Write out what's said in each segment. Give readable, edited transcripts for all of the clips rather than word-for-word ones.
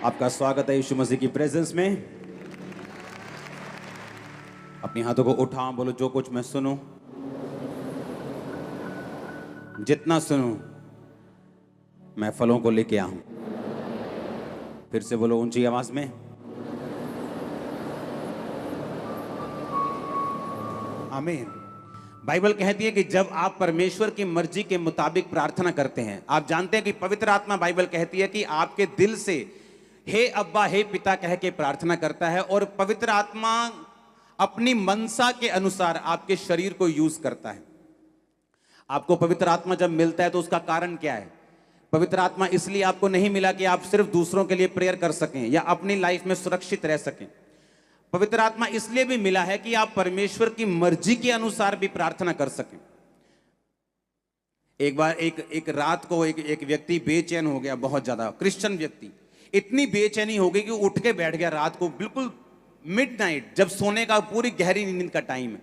आपका स्वागत है यीशु मसीह की प्रेजेंस में। अपने हाथों को उठाओ, बोलो जो कुछ मैं सुनूं, जितना सुनूं मैं फलों को लेके आऊं। फिर से बोलो ऊंची आवाज में, आमीन। बाइबल कहती है कि जब आप परमेश्वर की मर्जी के मुताबिक प्रार्थना करते हैं, आप जानते हैं कि पवित्र आत्मा, बाइबल कहती है कि आपके दिल से हे अब्बा हे पिता कह के प्रार्थना करता है, और पवित्र आत्मा अपनी मनसा के अनुसार आपके शरीर को यूज करता है। आपको पवित्र आत्मा जब मिलता है तो उसका कारण क्या है? पवित्र आत्मा इसलिए आपको नहीं मिला कि आप सिर्फ दूसरों के लिए प्रेयर कर सकें या अपनी लाइफ में सुरक्षित रह सकें। पवित्र आत्मा इसलिए भी मिला है कि आप परमेश्वर की मर्जी के अनुसार भी प्रार्थना कर सकें। एक बार एक रात को एक व्यक्ति बेचैन हो गया, बहुत ज्यादा क्रिश्चियन व्यक्ति। इतनी बेचैनी हो गई कि उठ के बैठ गया रात को, बिल्कुल मिडनाइट, जब सोने का पूरी गहरी नींद का टाइम है।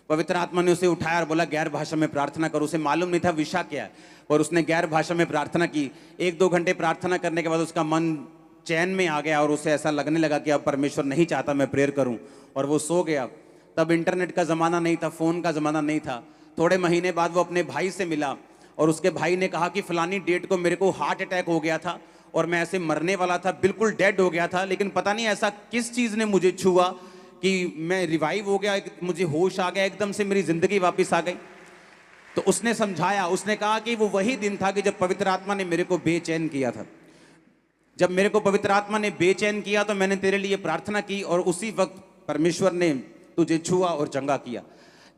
पवित्र आत्मा ने उसे उठाया और बोला गैर भाषा में प्रार्थना करो। उसे मालूम नहीं था विषय क्या है, और उसने गैर भाषा में प्रार्थना की। 1-2 घंटे प्रार्थना करने के बाद उसका मन चैन में आ गया और उसे ऐसा लगने लगा कि अब परमेश्वर नहीं चाहता मैं प्रेयर करूं, और वो सो गया। तब इंटरनेट का ज़माना नहीं था, फ़ोन का ज़माना नहीं था। थोड़े महीने बाद वो अपने भाई से मिला और उसके भाई ने कहा कि फलानी डेट को मेरे को हार्ट अटैक हो गया था और मैं ऐसे मरने वाला था, बिल्कुल डेड हो गया था, लेकिन पता नहीं ऐसा किस चीज़ ने मुझे छुआ कि मैं रिवाइव हो गया, मुझे होश आ गया, एकदम से मेरी ज़िंदगी वापस आ गई। तो उसने समझाया, उसने कहा कि वो वही दिन था कि जब पवित्र आत्मा ने मेरे को बेचैन किया था। जब मेरे को पवित्र आत्मा ने बेचैन किया तो मैंने तेरे लिए प्रार्थना की और उसी वक्त परमेश्वर ने तुझे छुआ और चंगा किया।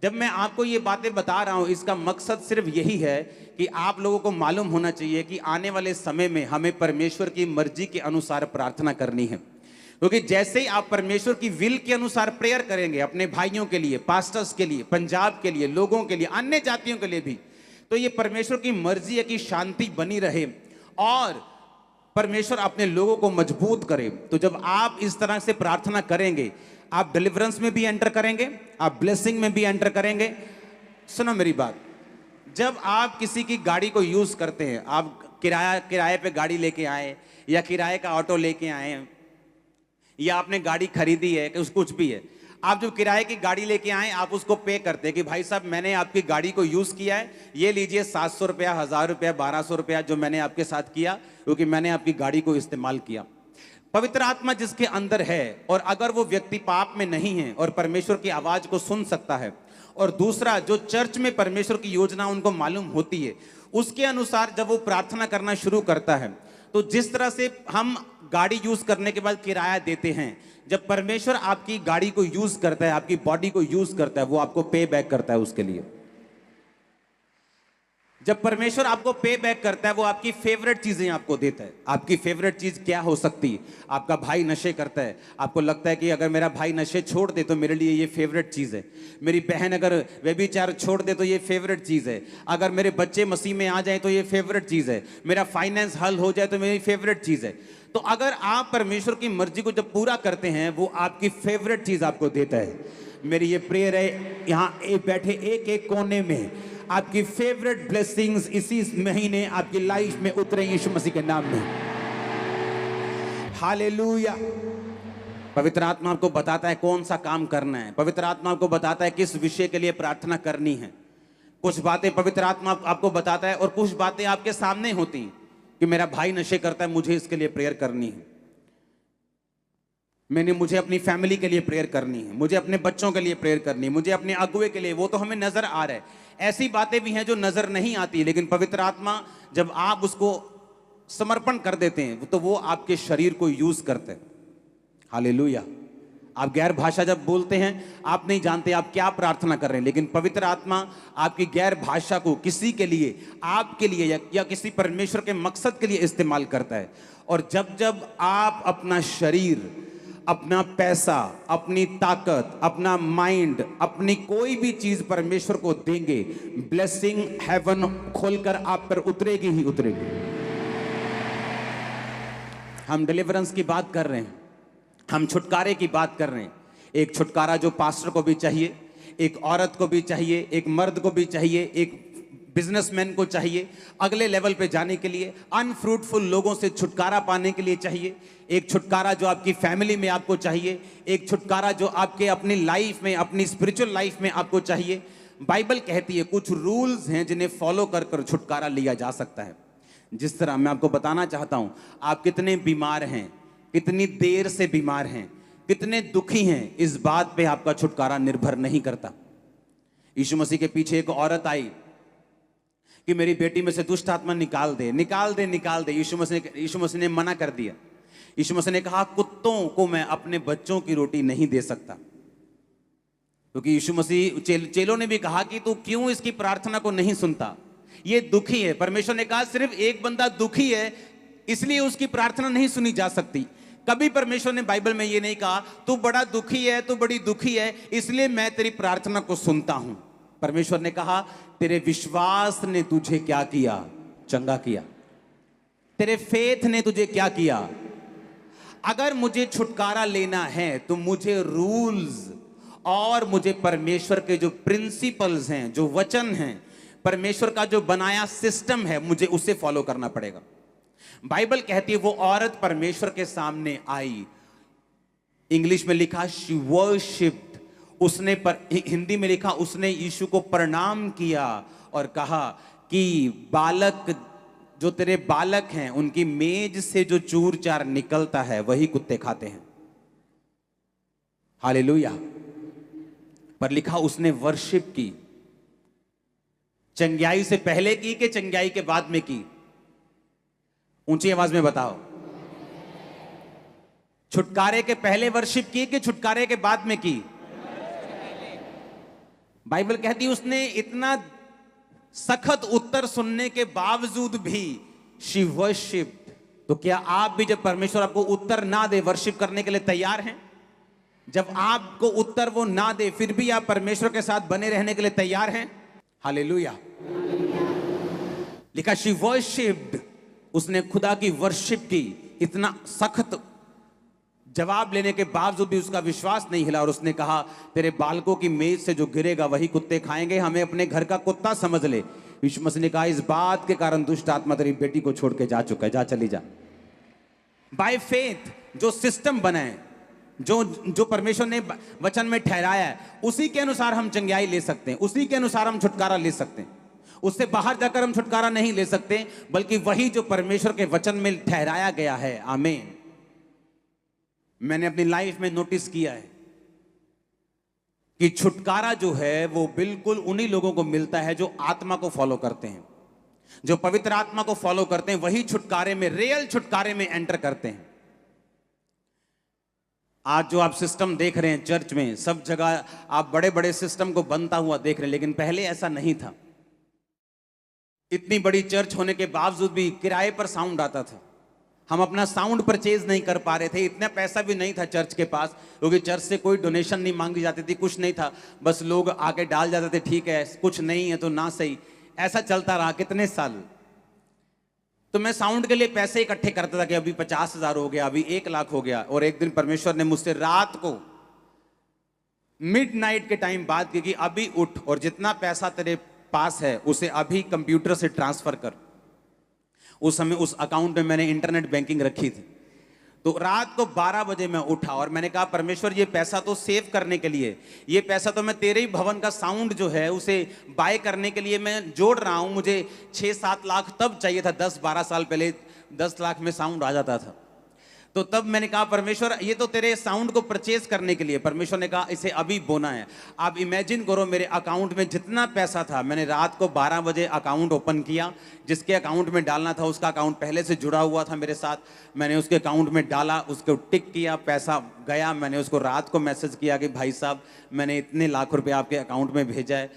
जब मैं आपको ये बातें बता रहा हूं, इसका मकसद सिर्फ यही है कि आप लोगों को मालूम होना चाहिए कि आने वाले समय में हमें परमेश्वर की मर्जी के अनुसार प्रार्थना करनी है। क्योंकि जैसे ही आप परमेश्वर की विल के अनुसार प्रेयर करेंगे, अपने भाइयों के लिए, पास्टर्स के लिए, पंजाब के लिए, लोगों के लिए, अन्य जातियों के लिए भी, तो ये परमेश्वर की मर्जी है कि शांति बनी रहे और परमेश्वर अपने लोगों को मजबूत करे। तो जब आप इस तरह से प्रार्थना करेंगे, आप डिलीवरेंस में भी एंटर करेंगे, आप ब्लेसिंग में भी एंटर करेंगे। सुनो मेरी बात, जब आप किसी की गाड़ी को यूज करते हैं, आप किराए पे गाड़ी लेके आए या किराए का ऑटो लेके आए या आपने गाड़ी खरीदी है, कुछ भी है, आप जब किराए की गाड़ी लेके आए आप उसको पे करते हैं कि भाई साहब मैंने आपकी गाड़ी को यूज किया है, ये लीजिए 700 रुपया, 1000 रुपया, 1200 रुपया जो मैंने आपके साथ किया, क्योंकि मैंने आपकी गाड़ी को इस्तेमाल किया। पवित्र आत्मा जिसके अंदर है, और अगर वो व्यक्ति पाप में नहीं है और परमेश्वर की आवाज को सुन सकता है, और दूसरा जो चर्च में परमेश्वर की योजना उनको मालूम होती है, उसके अनुसार जब वो प्रार्थना करना शुरू करता है, तो जिस तरह से हम गाड़ी यूज करने के बाद किराया देते हैं, जब परमेश्वर आपकी गाड़ी को यूज करता है, आपकी बॉडी को यूज करता है, वो आपको पे बैक करता है उसके लिए। जब परमेश्वर आपको पे बैक करता है, वो आपकी फेवरेट चीजें आपको देता है। आपकी फेवरेट चीज क्या हो सकती है? आपका भाई नशे करता है, आपको लगता है कि अगर मेरा भाई नशे छोड़ दे तो मेरे लिए ये फेवरेट चीज है। मेरी बहन अगर व्यभिचार छोड़ दे तो ये फेवरेट चीज है। अगर मेरे बच्चे मसीह में आ जाए तो ये फेवरेट चीज है। मेरा फाइनेंस हल हो जाए तो मेरी फेवरेट चीज है। तो अगर आप परमेश्वर की मर्जी को जब पूरा करते हैं, वो आपकी फेवरेट चीज आपको देता है। मेरी ये प्रेयर है, यहाँ बैठे एक एक कोने में आपकी फेवरेट ब्लेसिंग्स इसी महीने आपकी लाइफ में उतरे यीशु मसीह के नाम में। हालेलुया। पवित्र आत्मा आपको बताता है कौन सा काम करना है। पवित्र आत्मा आपको बताता है किस विषय के लिए प्रार्थना करनी है। कुछ बातें पवित्र आत्मा आपको बताता है और कुछ बातें आपके सामने होती हैं कि मेरा भाई नशे करता है, मुझे इसके लिए प्रेयर करनी है। मुझे अपनी फैमिली के लिए प्रेयर करनी है, मुझे अपने बच्चों के लिए प्रेयर करनी है, मुझे अपने अगुए के लिए। वो तो हमें नजर आ रहा है। ऐसी बातें भी हैं जो नजर नहीं आती, लेकिन पवित्र आत्मा जब आप उसको समर्पण कर देते हैं तो वो आपके शरीर को यूज करते हैं। हालेलुया। आप गैर भाषा जब बोलते हैं, आप नहीं जानते आप क्या प्रार्थना कर रहे हैं, लेकिन पवित्र आत्मा आपकी गैर भाषा को किसी के लिए, आपके लिए या किसी परमेश्वर के मकसद के लिए इस्तेमाल करता है। और जब जब आप अपना शरीर, अपना पैसा, अपनी ताकत, अपना माइंड, अपनी कोई भी चीज परमेश्वर को देंगे, ब्लेसिंग हेवन खोलकर आप पर उतरेगी ही उतरेगी। हम डिलीवरेंस की बात कर रहे हैं, हम छुटकारे की बात कर रहे हैं। एक छुटकारा जो पास्टर को भी चाहिए, एक औरत को भी चाहिए, एक मर्द को भी चाहिए, एक बिजनेसमैन को चाहिए अगले लेवल पे जाने के लिए, अनफ्रूटफुल लोगों से छुटकारा पाने के लिए चाहिए, एक छुटकारा जो आपकी फैमिली में आपको चाहिए, एक छुटकारा जो आपके अपनी लाइफ में, अपनी स्पिरिचुअल लाइफ में आपको चाहिए। बाइबल कहती है कुछ रूल्स हैं जिन्हें फॉलो कर कर छुटकारा लिया जा सकता है। जिस तरह मैं आपको बताना चाहता हूं, आप कितने बीमार हैं, कितनी देर से बीमार हैं, कितने दुखी हैं, इस बात पे आपका छुटकारा निर्भर नहीं करता। यीशु मसीह के पीछे एक औरत आई कि मेरी बेटी में से दुष्ट आत्मा निकाल दे, निकाल दे, निकाल दे। यीशु मसीह ने मना कर दिया। यीशु मसीह ने कहा कुत्तों को मैं अपने बच्चों की रोटी नहीं दे सकता। क्योंकि यीशु मसीह चेलों ने भी कहा कि तू क्यों इसकी प्रार्थना को नहीं सुनता, ये दुखी है। परमेश्वर ने कहा सिर्फ एक बंदा दुखी है इसलिए उसकी प्रार्थना नहीं सुनी जा सकती। कभी परमेश्वर ने बाइबल में ये नहीं कहा तू बड़ा दुखी है, तू बड़ी दुखी है इसलिए मैं तेरी प्रार्थना को सुनता हूं। परमेश्वर ने कहा तेरे विश्वास ने तुझे क्या किया, चंगा किया। तेरे फेथ ने तुझे क्या किया। अगर मुझे छुटकारा लेना है तो मुझे रूल्स और मुझे परमेश्वर के जो प्रिंसिपल्स हैं, जो वचन हैं, परमेश्वर का जो बनाया सिस्टम है, मुझे उसे फॉलो करना पड़ेगा। बाइबल कहती है वो औरत परमेश्वर के सामने आई। इंग्लिश में लिखा शी वर्शिप्ड, उसने हिंदी में लिखा उसने यीशु को प्रणाम किया और कहा कि बालक, जो तेरे बालक हैं उनकी मेज से जो चूर चार निकलता है वही कुत्ते खाते हैं। हालेलुया। पर लिखा उसने वर्शिप की। चंगाई से पहले की कि चंगाई के बाद में की? ऊंची आवाज में बताओ। छुटकारे के पहले वर्शिप की कि छुटकारे के बाद में की? बाइबल कहती है उसने इतना सख्त उत्तर सुनने के बावजूद भी शी वर्शिप्ड। तो क्या आप भी जब परमेश्वर आपको उत्तर ना दे वर्शिप करने के लिए तैयार हैं? जब आपको उत्तर वो ना दे फिर भी आप परमेश्वर के साथ बने रहने के लिए तैयार हैं? हालेलुया। लिखा शी वर्शिप्ड, उसने खुदा की वर्शिप की। इतना सख्त जवाब लेने के बावजूद भी उसका विश्वास नहीं हिला और उसने कहा तेरे बालकों की मेज से जो गिरेगा वही कुत्ते खाएंगे, हमें अपने घर का कुत्ता समझ ले। यीशु मसीह ने कहा इस बात के कारण दुष्ट आत्मा तेरी बेटी को छोड़ के जा चुका है, जा चली जा। बाय फेथ जो सिस्टम बना है, जो परमेश्वर ने वचन में ठहराया है, उसी के अनुसार हम चंगाई ले सकते हैं, उसी के अनुसार हम छुटकारा ले सकते हैं। उससे बाहर जाकर हम छुटकारा नहीं ले सकते, बल्कि वही जो परमेश्वर के वचन में ठहराया गया है। आमीन। मैंने अपनी लाइफ में नोटिस किया है कि छुटकारा जो है वो बिल्कुल उन्हीं लोगों को मिलता है जो आत्मा को फॉलो करते हैं, जो पवित्र आत्मा को फॉलो करते हैं, वही छुटकारे में, रियल छुटकारे में एंटर करते हैं। आज जो आप सिस्टम देख रहे हैं चर्च में, सब जगह आप बड़े बड़े सिस्टम को बनता हुआ देख रहे हैं, लेकिन पहले ऐसा नहीं था। इतनी बड़ी चर्च होने के बावजूद भी किराए पर साउंड आता था। हम अपना साउंड परचेज नहीं कर पा रहे थे, इतना पैसा भी नहीं था चर्च के पास, क्योंकि चर्च से कोई डोनेशन नहीं मांगी जाती थी, कुछ नहीं था, बस लोग आके डाल जाते थे, ठीक है कुछ नहीं है तो ना सही। ऐसा चलता रहा कितने साल। तो मैं साउंड के लिए पैसे इकट्ठे करता था कि अभी 50,000 हो गया, अभी 1 लाख हो गया। और एक दिन परमेश्वर ने मुझसे रात को मिडनाइट के टाइम बात की कि अभी उठ और जितना पैसा तेरे पास है उसे अभी कंप्यूटर से ट्रांसफर कर। उस समय उस अकाउंट में मैंने इंटरनेट बैंकिंग रखी थी। तो रात को 12 बजे मैं उठा और मैंने कहा परमेश्वर ये पैसा तो सेव करने के लिए, ये पैसा तो मैं तेरे ही भवन का साउंड जो है उसे बाय करने के लिए मैं जोड़ रहा हूं। मुझे 6-7 लाख तब चाहिए था, 10-12 साल पहले 10 लाख में साउंड आ जाता था। तो तब मैंने कहा परमेश्वर ये तो तेरे साउंड को परचेज करने के लिए। परमेश्वर ने कहा इसे अभी बोना है। आप इमेजिन करो मेरे अकाउंट में जितना पैसा था, मैंने रात को 12 बजे अकाउंट ओपन किया, जिसके अकाउंट में डालना था उसका अकाउंट पहले से जुड़ा हुआ था मेरे साथ, मैंने उसके अकाउंट में डाला, उसको टिक किया, पैसा गया। मैंने उसको रात को मैसेज किया कि भाई साहब मैंने इतने लाख रुपये आपके अकाउंट में भेजा है।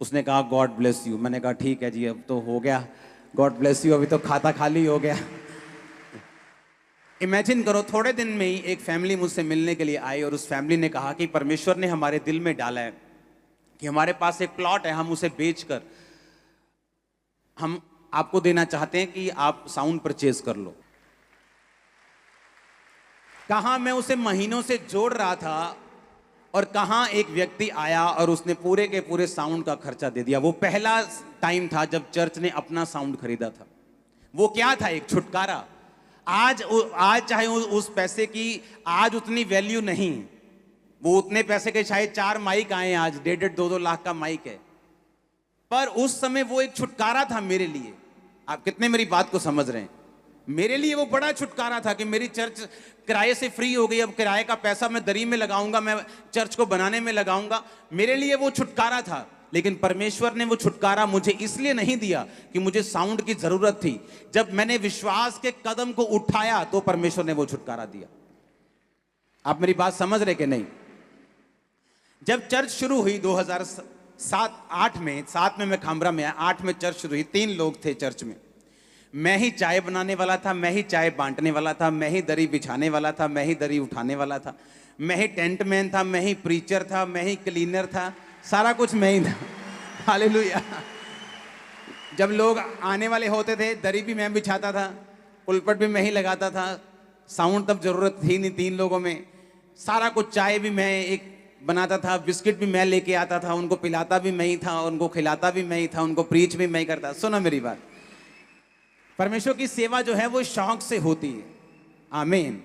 उसने कहा गॉड ब्लेस यू। मैंने कहा ठीक है जी अब तो हो गया, गॉड ब्लेस यू, अभी तो खाता खाली हो गया। इमेजिन करो थोड़े दिन में ही एक फैमिली मुझसे मिलने के लिए आई और उस फैमिली ने कहा कि परमेश्वर ने हमारे दिल में डाला है कि हमारे पास एक प्लॉट है, हम उसे बेचकर हम आपको देना चाहते हैं कि आप साउंड परचेज कर लो। कहा मैं उसे महीनों से जोड़ रहा था और कहाँ एक व्यक्ति आया और उसने पूरे के पूरे साउंड का खर्चा दे दिया। वो पहला टाइम था जब चर्च ने अपना साउंड खरीदा था। वो क्या था? एक छुटकारा। आज चाहे उस पैसे की आज उतनी वैल्यू नहीं, वो उतने पैसे के शायद 4 माइक आए, आज 1.5-2 लाख का माइक है, पर उस समय वो एक छुटकारा था मेरे लिए। आप कितने मेरी बात को समझ रहे हैं? मेरे लिए वो बड़ा छुटकारा था कि मेरी चर्च किराए से फ्री हो गई, अब किराए का पैसा मैं दरी में लगाऊंगा, मैं चर्च को बनाने में लगाऊंगा। मेरे लिए वो छुटकारा था। लेकिन परमेश्वर ने वो छुटकारा मुझे इसलिए नहीं दिया कि मुझे साउंड की जरूरत थी। जब मैंने विश्वास के कदम को उठाया तो परमेश्वर ने वो छुटकारा दिया। आप मेरी बात समझ रहे कि नहीं? जब चर्च शुरू हुई 2007-8 में, 7 में मैं खामरा में आया, 8 में चर्च शुरू हुई। 3 लोग थे चर्च में। मैं ही चाय बनाने वाला था, मैं ही चाय बांटने वाला था, मैं ही दरी बिछाने वाला था, मैं ही दरी उठाने वाला था, मैं ही टेंट मैन था, मैं ही प्रीचर था, मैं ही क्लीनर था, सारा कुछ मैं ही था। हालेलुया। जब लोग आने वाले होते थे, दरी भी मैं बिछाता था, पुलपट भी मैं ही लगाता था। साउंड तब जरूरत थी नहीं 3 लोगों में। सारा कुछ, चाय भी मैं एक बनाता था, बिस्किट भी मैं लेके आता था, उनको पिलाता भी मैं ही था, उनको खिलाता भी मैं ही था, उनको प्रीच भी मैं ही करता। सुनो मेरी बात, परमेश्वर की सेवा जो है वो शौक से होती है। आमीन।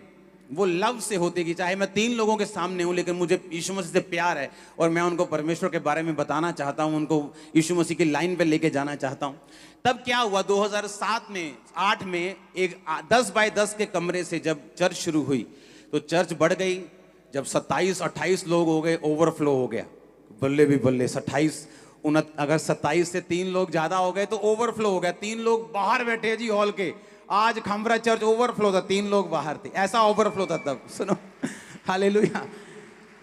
वो लव से होती है कि चाहे मैं 3 लोगों के सामने हूं, लेकिन मुझे यीशु मसीह से प्यार है और मैं उनको परमेश्वर के बारे में बताना चाहता हूं, उनको यीशु मसीह की लाइन पे लेके जाना चाहता हूं। तब क्या हुआ, 2007-8 में एक 10 बाय 10 के कमरे से जब चर्च शुरू हुई तो चर्च बढ़ गई। जब 27-28 लोग हो गए, ओवरफ्लो हो गया। बल्ले भी बल्ले, 28 अगर 27 से 3 लोग ज्यादा हो गए तो ओवरफ्लो हो गया। 3 लोग बाहर बैठे जी हॉल के। आज खमरा चर्च ओवरफ्लो था, 3 लोग बाहर थे, ऐसा ओवरफ्लो था तब। सुनो, हालेलुया।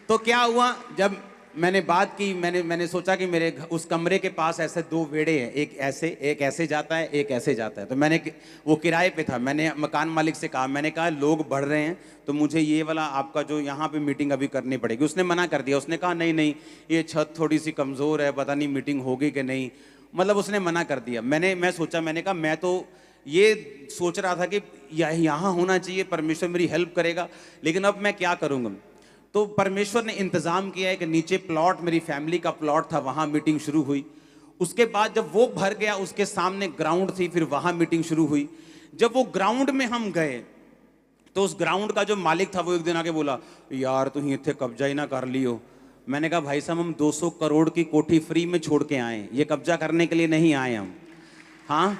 तो क्या हुआ, जब मैंने बात की, मैंने सोचा कि मेरे उस कमरे के पास ऐसे 2 बेड़े हैं, एक ऐसे जाता है, एक ऐसे जाता है। तो मैंने, वो किराए पे था, मैंने मकान मालिक से कहा, मैंने कहा लोग बढ़ रहे हैं तो मुझे ये वाला आपका जो यहाँ पे मीटिंग अभी करनी पड़ेगी। उसने मना कर दिया। उसने कहा नहीं ये छत थोड़ी सी कमज़ोर है, पता नहीं मीटिंग होगी कि नहीं, मतलब उसने मना कर दिया। मैं सोचा, मैंने कहा मैं तो ये सोच रहा था कि यहाँ होना चाहिए, परमेश्वर मेरी हेल्प करेगा, लेकिन अब मैं क्या करूँगा। तो परमेश्वर ने इंतजाम किया है कि नीचे प्लॉट, मेरी फैमिली का प्लॉट था, वहां मीटिंग शुरू हुई। उसके बाद जब वो भर गया, उसके सामने ग्राउंड थी, फिर वहां मीटिंग शुरू हुई। जब वो ग्राउंड में हम गए तो उस ग्राउंड का जो मालिक था वो एक दिन आके बोला, यार तुम इतने कब्जा ही ना कर लियो। मैंने कहा भाई साहब, हम 200 करोड़ की कोठी फ्री में छोड़ के आए, ये कब्जा करने के लिए नहीं आए हम। हाँ,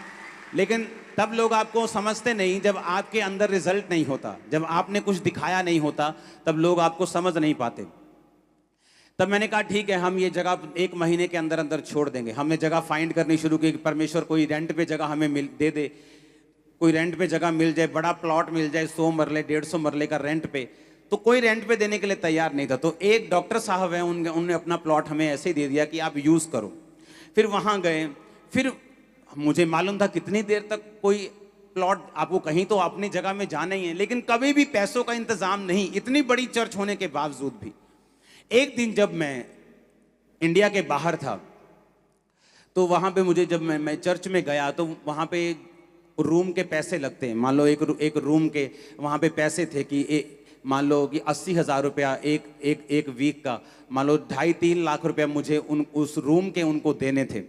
लेकिन तब लोग आपको समझते नहीं, जब आपके अंदर रिजल्ट नहीं होता, जब आपने कुछ दिखाया नहीं होता, तब लोग आपको समझ नहीं पाते। तब मैंने कहा ठीक है, हम ये जगह 1 महीने के अंदर अंदर छोड़ देंगे। हमने जगह फाइंड करनी शुरू की, परमेश्वर कोई रेंट पे जगह हमें दे, कोई रेंट पे जगह मिल जाए, बड़ा प्लॉट मिल जाए, 100 मरले 150 मरले का रेंट पे। तो कोई रेंट पे देने के लिए तैयार नहीं था। तो एक डॉक्टर साहब हैं, उन्होंने अपना प्लॉट हमें ऐसे ही दे दिया कि आप यूज करो। फिर वहां गए, फिर मुझे मालूम था कितनी देर तक कोई प्लॉट, आपको कहीं तो अपनी जगह में जाना ही है, लेकिन कभी भी पैसों का इंतजाम नहीं, इतनी बड़ी चर्च होने के बावजूद भी। एक दिन जब मैं इंडिया के बाहर था तो वहां पे मुझे, जब मैं चर्च में गया तो वहां पे रूम के पैसे लगते हैं। मान लो एक रूम के वहां पे पैसे थे कि मान लो कि 80,000 रुपया एक वीक का, मान लो 2.5-3 लाख रुपया मुझे उस रूम के उनको देने थे।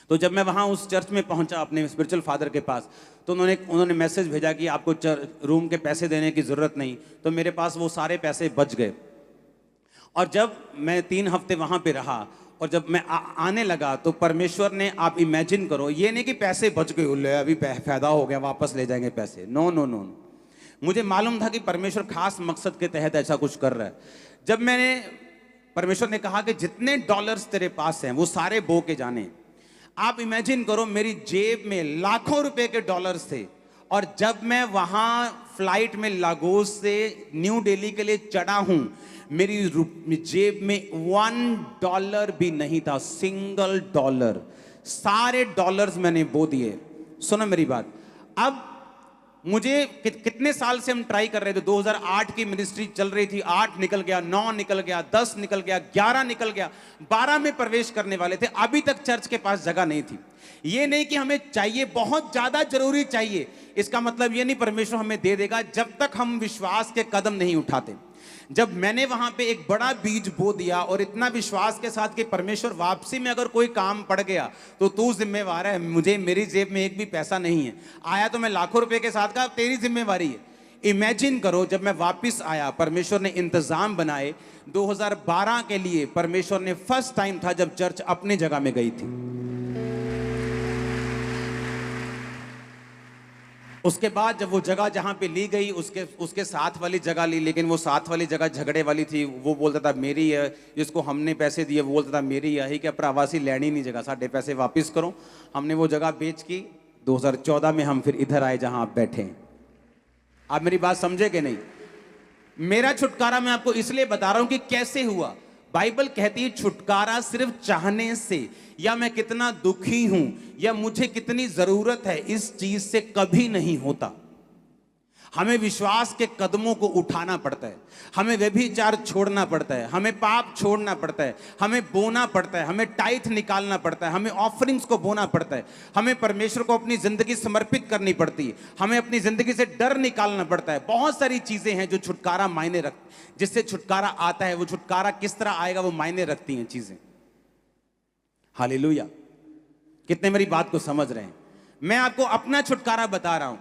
तो जब मैं वहाँ उस चर्च में पहुँचा अपने स्पिरिचुअल फादर के पास, तो उन्होंने मैसेज भेजा कि आपको रूम के पैसे देने की ज़रूरत नहीं। तो मेरे पास वो सारे पैसे बच गए। और जब मैं 3 हफ्ते वहाँ पे रहा और जब मैं आने लगा तो परमेश्वर ने, आप इमेजिन करो, ये नहीं कि पैसे बच गए, अभी फ़ायदा हो गया वापस ले जाएंगे पैसे, नो नो नो। मुझे मालूम था कि परमेश्वर खास मकसद के तहत ऐसा कुछ कर रहा है। जब परमेश्वर ने कहा कि जितने डॉलर्स तेरे पास हैं वो सारे बो के जाने। आप इमेजिन करो, मेरी जेब में लाखों रुपए के डॉलर्स थे। और जब मैं वहां फ्लाइट में लागोस से न्यू दिल्ली के लिए चढ़ा हूं, मेरी जेब में $1 भी नहीं था, सिंगल डॉलर। सारे डॉलर्स मैंने बो दिए। सुनो मेरी बात, अब मुझे कितने साल से हम ट्राई कर रहे थे। 2008 की मिनिस्ट्री चल रही थी, 8 निकल गया, 9 निकल गया, 10 निकल गया, 11 निकल गया, 12 में प्रवेश करने वाले थे, अभी तक चर्च के पास जगह नहीं थी। ये नहीं कि हमें चाहिए, बहुत ज्यादा जरूरी चाहिए, इसका मतलब ये नहीं परमेश्वर हमें दे देगा जब तक हम विश्वास के कदम नहीं उठाते। जब मैंने वहां पे एक बड़ा बीज बो दिया और इतना विश्वास के साथ कि परमेश्वर वापसी में अगर कोई काम पड़ गया तो तू जिम्मेवार है, मुझे मेरी जेब में एक भी पैसा नहीं है, आया तो मैं लाखों रुपए के साथ, कहा तेरी जिम्मेवारी है। इमेजिन करो, जब मैं वापस आया परमेश्वर ने इंतजाम बनाए। 2012 के लिए परमेश्वर ने फर्स्ट टाइम था जब चर्च अपनी जगह में गई थी। उसके बाद जब वो जगह जहां पे ली गई उसके साथ वाली जगह ली, लेकिन वो साथ वाली जगह झगड़े वाली थी। वो बोलता था मेरी है, जिसको हमने पैसे दिए वो बोलता था मेरी है, कि प्रवासी लैनी नहीं जगह, साढ़े पैसे वापस करो। हमने वो जगह बेच की। 2014 में हम फिर इधर आए जहां आप बैठे हैं। आप मेरी बात समझे कि नहीं? मेरा छुटकारा मैं आपको इसलिए बता रहा हूं कि कैसे हुआ। बाइबल कहती है छुटकारा सिर्फ चाहने से, या मैं कितना दुखी हूं, या मुझे कितनी जरूरत है, इस चीज से कभी नहीं होता। हमें विश्वास के कदमों को उठाना पड़ता है, हमें व्यभिचार छोड़ना पड़ता है, हमें पाप छोड़ना पड़ता है, हमें बोना पड़ता है, हमें टाइथ निकालना पड़ता है, हमें ऑफरिंग्स को बोना पड़ता है, हमें परमेश्वर को अपनी जिंदगी समर्पित करनी पड़ती है, हमें अपनी जिंदगी से डर निकालना पड़ता है। बहुत सारी चीजें हैं जो छुटकारा मायने रख, जिससे छुटकारा आता है। वो छुटकारा किस तरह आएगा वो मायने रखती हैं चीजें। हालेलुया! कितने मेरी बात को समझ रहे हैं? मैं आपको अपना छुटकारा बता रहा हूं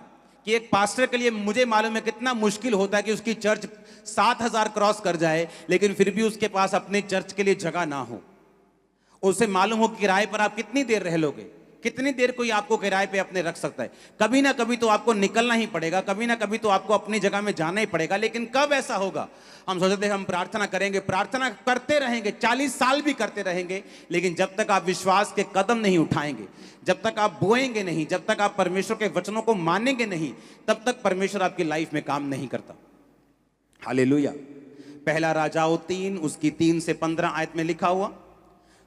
कि एक पास्टर के लिए मुझे मालूम है कितना मुश्किल होता है कि उसकी चर्च 7,000 क्रॉस कर जाए, लेकिन फिर भी उसके पास अपने चर्च के लिए जगह ना हो। उसे मालूम हो किराए पर आप कितनी देर रह लोगे, कितनी देर कोई आपको किराए पे अपने रख सकता है। कभी ना कभी तो आपको निकलना ही पड़ेगा, कभी ना कभी तो आपको अपनी जगह में जाना ही पड़ेगा। लेकिन कब ऐसा होगा? हम सोचते हैं हम प्रार्थना करेंगे, प्रार्थना करते रहेंगे, 40 साल भी करते रहेंगे, लेकिन जब तक आप विश्वास के कदम नहीं उठाएंगे, जब तक आप बोएंगे नहीं, जब तक आप परमेश्वर के वचनों को मानेंगे नहीं, तब तक परमेश्वर आपकी लाइफ में काम नहीं करता। हालेलुया! पहला राजाओं 3 उसकी 3 से 15 आयत में लिखा हुआ,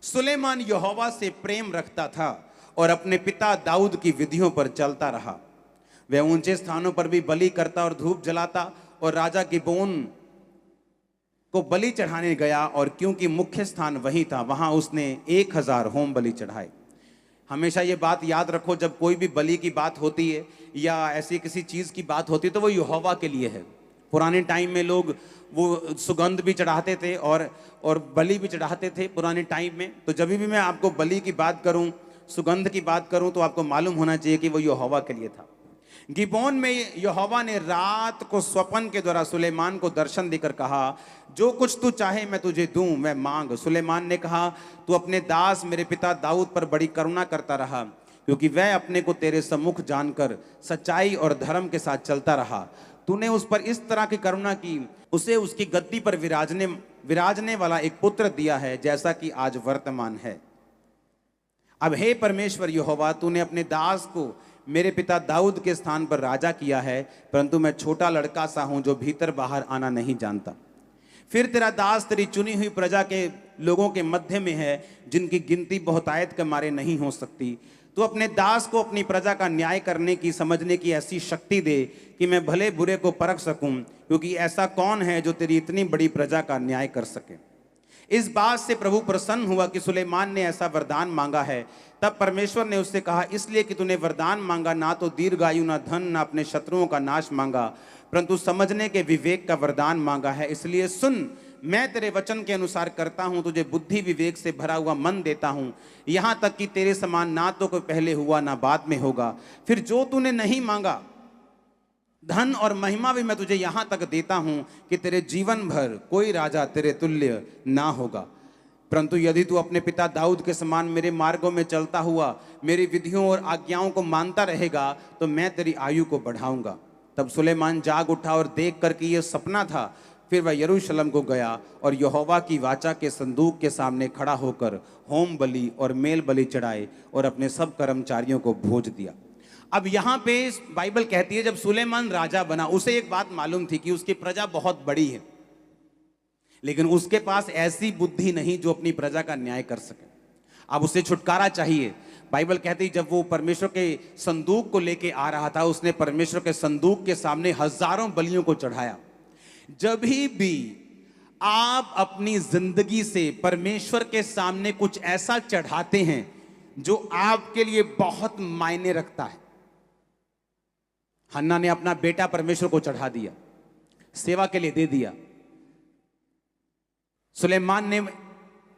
सुलेमान यहोवा से प्रेम रखता था और अपने पिता दाऊद की विधियों पर चलता रहा। वह ऊंचे स्थानों पर भी बलि करता और धूप जलाता, और राजा गिबोन को बलि चढ़ाने गया, और क्योंकि मुख्य स्थान वही था, वहां उसने 1000 होम बलि चढ़ाए। हमेशा ये बात याद रखो, जब कोई भी बलि की बात होती है या ऐसी किसी चीज की बात होती है तो वो यहोवा के लिए है। पुराने टाइम में लोग वो सुगंध भी चढ़ाते थे और बलि भी चढ़ाते थे पुराने टाइम में। तो जब भी मैं आपको बलि की बात करूं, सुगंध की बात करूं, तो आपको मालूम होना चाहिए कि वो यहोवा के लिए था। गिबोन में यहोवा ने रात को स्वप्न के द्वारा सुलेमान को दर्शन देकर कहा, जो कुछ तू चाहे मैं तुझे दूं, मैं मांग। सुलेमान ने कहा, तू अपने दास मेरे पिता दाऊद पर बड़ी करुणा करता रहा, क्योंकि वह अपने को तेरे सम्मुख जानकर सच्चाई और धर्म के साथ चलता रहा। तूने उस पर इस तरह की करुणा की, उसे उसकी गद्दी पर विराजने वाला एक पुत्र दिया है, जैसा कि आज वर्तमान है। अब हे परमेश्वर यहोवा, तूने अपने दास को मेरे पिता दाऊद के स्थान पर राजा किया है, परंतु मैं छोटा लड़का सा हूं जो भीतर बाहर आना नहीं जानता। फिर तेरा दास तेरी चुनी हुई प्रजा के लोगों के मध्य में है, जिनकी गिनती बहुतायत के मारे नहीं हो सकती। तो अपने दास को अपनी प्रजा का न्याय करने की, समझने की ऐसी शक्ति दे कि मैं भले बुरे को परख सकूं, क्योंकि ऐसा कौन है जो तेरी इतनी बड़ी प्रजा का न्याय कर सके। इस बात से प्रभु प्रसन्न हुआ कि सुलेमान ने ऐसा वरदान मांगा है। तब परमेश्वर ने उससे कहा, इसलिए कि तूने वरदान मांगा, ना तो दीर्घायु, ना धन, ना अपने शत्रुओं का नाश मांगा, परंतु समझने के विवेक का वरदान मांगा है। इसलिए सुन, मैं तेरे वचन के अनुसार करता हूं, तुझे बुद्धि विवेक से भरा हुआ मन देता हूं, यहां तक कि तेरे समान ना तो कोई पहले हुआ ना बाद में होगा। फिर जो तूने नहीं मांगा, धन और महिमा भी मैं तुझे यहां तक देता हूं कि तेरे जीवन भर कोई राजा तेरे तुल्य ना होगा। परंतु यदि तू अपने पिता दाऊद के समान मेरे मार्गों में चलता हुआ मेरी विधियों और आज्ञाओं को मानता रहेगा, तो मैं तेरी आयु को बढ़ाऊंगा। तब सुलेमान जाग उठा और देख कर कि यह सपना था। फिर वह यरूशलेम को गया और यहोवा की वाचा के संदूक के सामने खड़ा होकर होम बलि और मेल बलि चढ़ाए और अपने सब कर्मचारियों को भोज दिया। अब यहां पे बाइबल कहती है, जब सुलेमान राजा बना, उसे एक बात मालूम थी कि उसकी प्रजा बहुत बड़ी है, लेकिन उसके पास ऐसी बुद्धि नहीं जो अपनी प्रजा का न्याय कर सके। अब उसे छुटकारा चाहिए। बाइबल कहती है, जब वो परमेश्वर के संदूक को लेके आ रहा था, उसने परमेश्वर के संदूक के सामने हजारों बलियों को चढ़ाया। जब भी आप अपनी जिंदगी से परमेश्वर के सामने कुछ ऐसा चढ़ाते हैं जो आपके लिए बहुत मायने रखता है। हन्ना ने अपना बेटा परमेश्वर को चढ़ा दिया, सेवा के लिए दे दिया। सुलेमान ने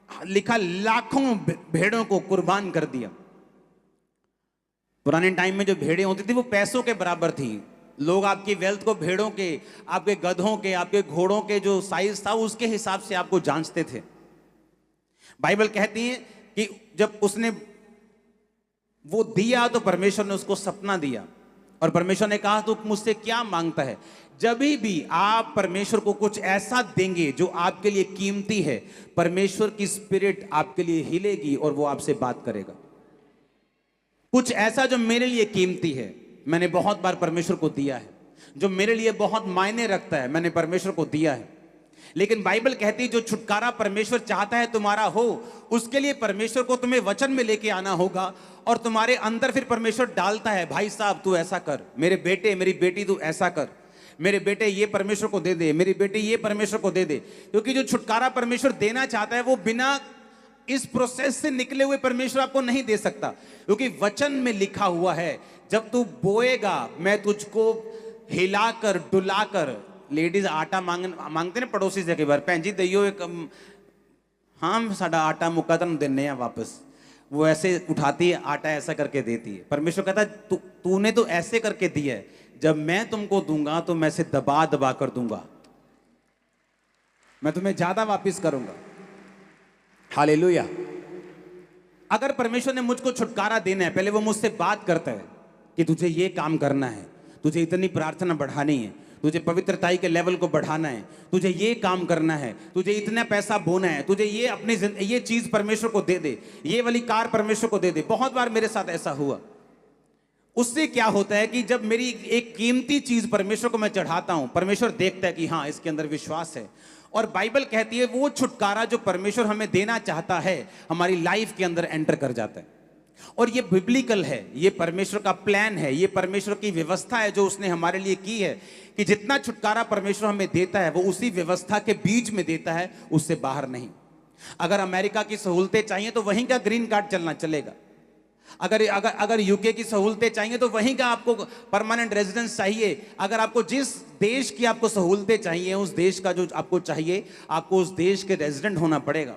लिखा लाखों भेड़ों को कुर्बान कर दिया। पुराने टाइम में जो भेड़ें होती थी वो पैसों के बराबर थी। लोग आपकी वेल्थ को भेड़ों के, आपके गधों के, आपके घोड़ों के जो साइज था उसके हिसाब से आपको जांचते थे। बाइबल कहती है कि जब उसने वो दिया तो परमेश्वर ने उसको सपना दिया और परमेश्वर ने कहा तू मुझसे क्या मांगता है। जब भी आप परमेश्वर को कुछ ऐसा देंगे जो आपके लिए कीमती है, परमेश्वर की स्पिरिट आपके लिए हिलेगी और वो आपसे बात करेगा। कुछ ऐसा जो मेरे लिए कीमती है, मैंने बहुत बार परमेश्वर को दिया है। जो मेरे लिए बहुत मायने रखता है, मैंने परमेश्वर को दिया है। लेकिन बाइबल कहती है जो छुटकारा परमेश्वर चाहता है तुम्हारा हो, उसके लिए परमेश्वर को तुम्हें वचन में लेके आना होगा और तुम्हारे अंदर फिर परमेश्वर डालता है, भाई साहब तू ऐसा कर, मेरे बेटे मेरी बेटी तू ऐसा कर, मेरे बेटे ये परमेश्वर को दे दे, मेरी बेटी ये परमेश्वर को दे दे। क्योंकि जो छुटकारा परमेश्वर देना चाहता है वो बिना इस प्रोसेस से निकले हुए परमेश्वर आपको नहीं दे सकता। क्योंकि वचन में लिखा हुआ है जब तू बोएगा मैं तुझको हिलाकर डुलाकर, लेडीज आटा मांगते ना पड़ोसी से, कई बार भैन जी दइयो एक, हाँ साडा आटा मुक्का तुम देने वापस, वो ऐसे उठाती है आटा ऐसा करके देती है। परमेश्वर कहता है तूने तो ऐसे करके दिया है, जब मैं तुमको दूंगा तो मैं से दबा दबा कर दूंगा, मैं तुम्हें ज्यादा वापिस करूंगा। हालेलुया। अगर परमेश्वर ने मुझको छुटकारा देना है, पहले वो मुझसे बात करता है कि तुझे ये काम करना है, तुझे इतनी प्रार्थना बढ़ानी है, तुझे पवित्रताई के लेवल को बढ़ाना है, तुझे ये काम करना है, तुझे इतना पैसा बोना है, तुझे ये अपनी ये चीज परमेश्वर को दे दे, ये वाली कार परमेश्वर को दे दे। बहुत बार मेरे साथ ऐसा हुआ। उससे क्या होता है कि जब मेरी एक कीमती चीज परमेश्वर को मैं चढ़ाता हूं, परमेश्वर देखता है कि हाँ इसके अंदर विश्वास है। और बाइबल कहती है वो छुटकारा जो परमेश्वर हमें देना चाहता है हमारी लाइफ के अंदर एंटर कर जाता है। और ये बिब्लिकल है, ये परमेश्वर का प्लान है, ये परमेश्वर की व्यवस्था है जो उसने हमारे लिए की है कि जितना छुटकारा परमेश्वर हमें देता है वो उसी व्यवस्था के बीच में देता है, उससे बाहर नहीं। अगर अमेरिका की सहूलतें चाहिए तो वहीं का ग्रीन कार्ड चलना चलेगा। अगर अगर अगर यूके की सहूलतें चाहिए तो वहीं का आपको परमानेंट रेजिडेंस चाहिए। अगर आपको जिस देश की आपको सहूलतें चाहिए, उस देश का जो आपको चाहिए, आपको उस देश के रेजिडेंट होना पड़ेगा।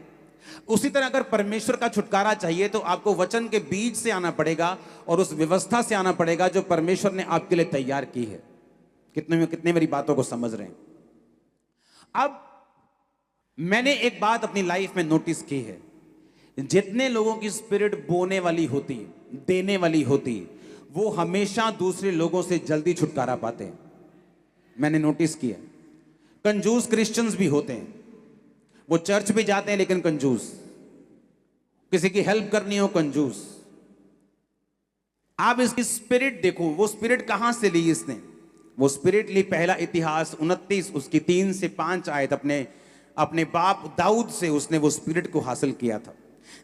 उसी तरह अगर परमेश्वर का छुटकारा चाहिए तो आपको वचन के बीच से आना पड़ेगा और उस व्यवस्था से आना पड़ेगा जो परमेश्वर ने आपके लिए तैयार की है। कितने मेरी बातों को समझ रहे हैं? अब मैंने एक बात अपनी लाइफ में नोटिस की है, जितने लोगों की स्पिरिट बोने वाली होती, देने वाली होती, वो हमेशा दूसरे लोगों से जल्दी छुटकारा पाते हैं। मैंने नोटिस किया। कंजूस क्रिश्चियंस भी होते हैं, वो चर्च भी जाते हैं लेकिन कंजूस, किसी की हेल्प करनी हो कंजूस। आप इसकी स्पिरिट देखो, वो स्पिरिट कहां से ली इसने? वो स्पिरिट ली पहला इतिहास 29 उसकी 3 से 5 आयत, अपने बाप दाऊद से उसने वो स्पिरिट को हासिल किया था।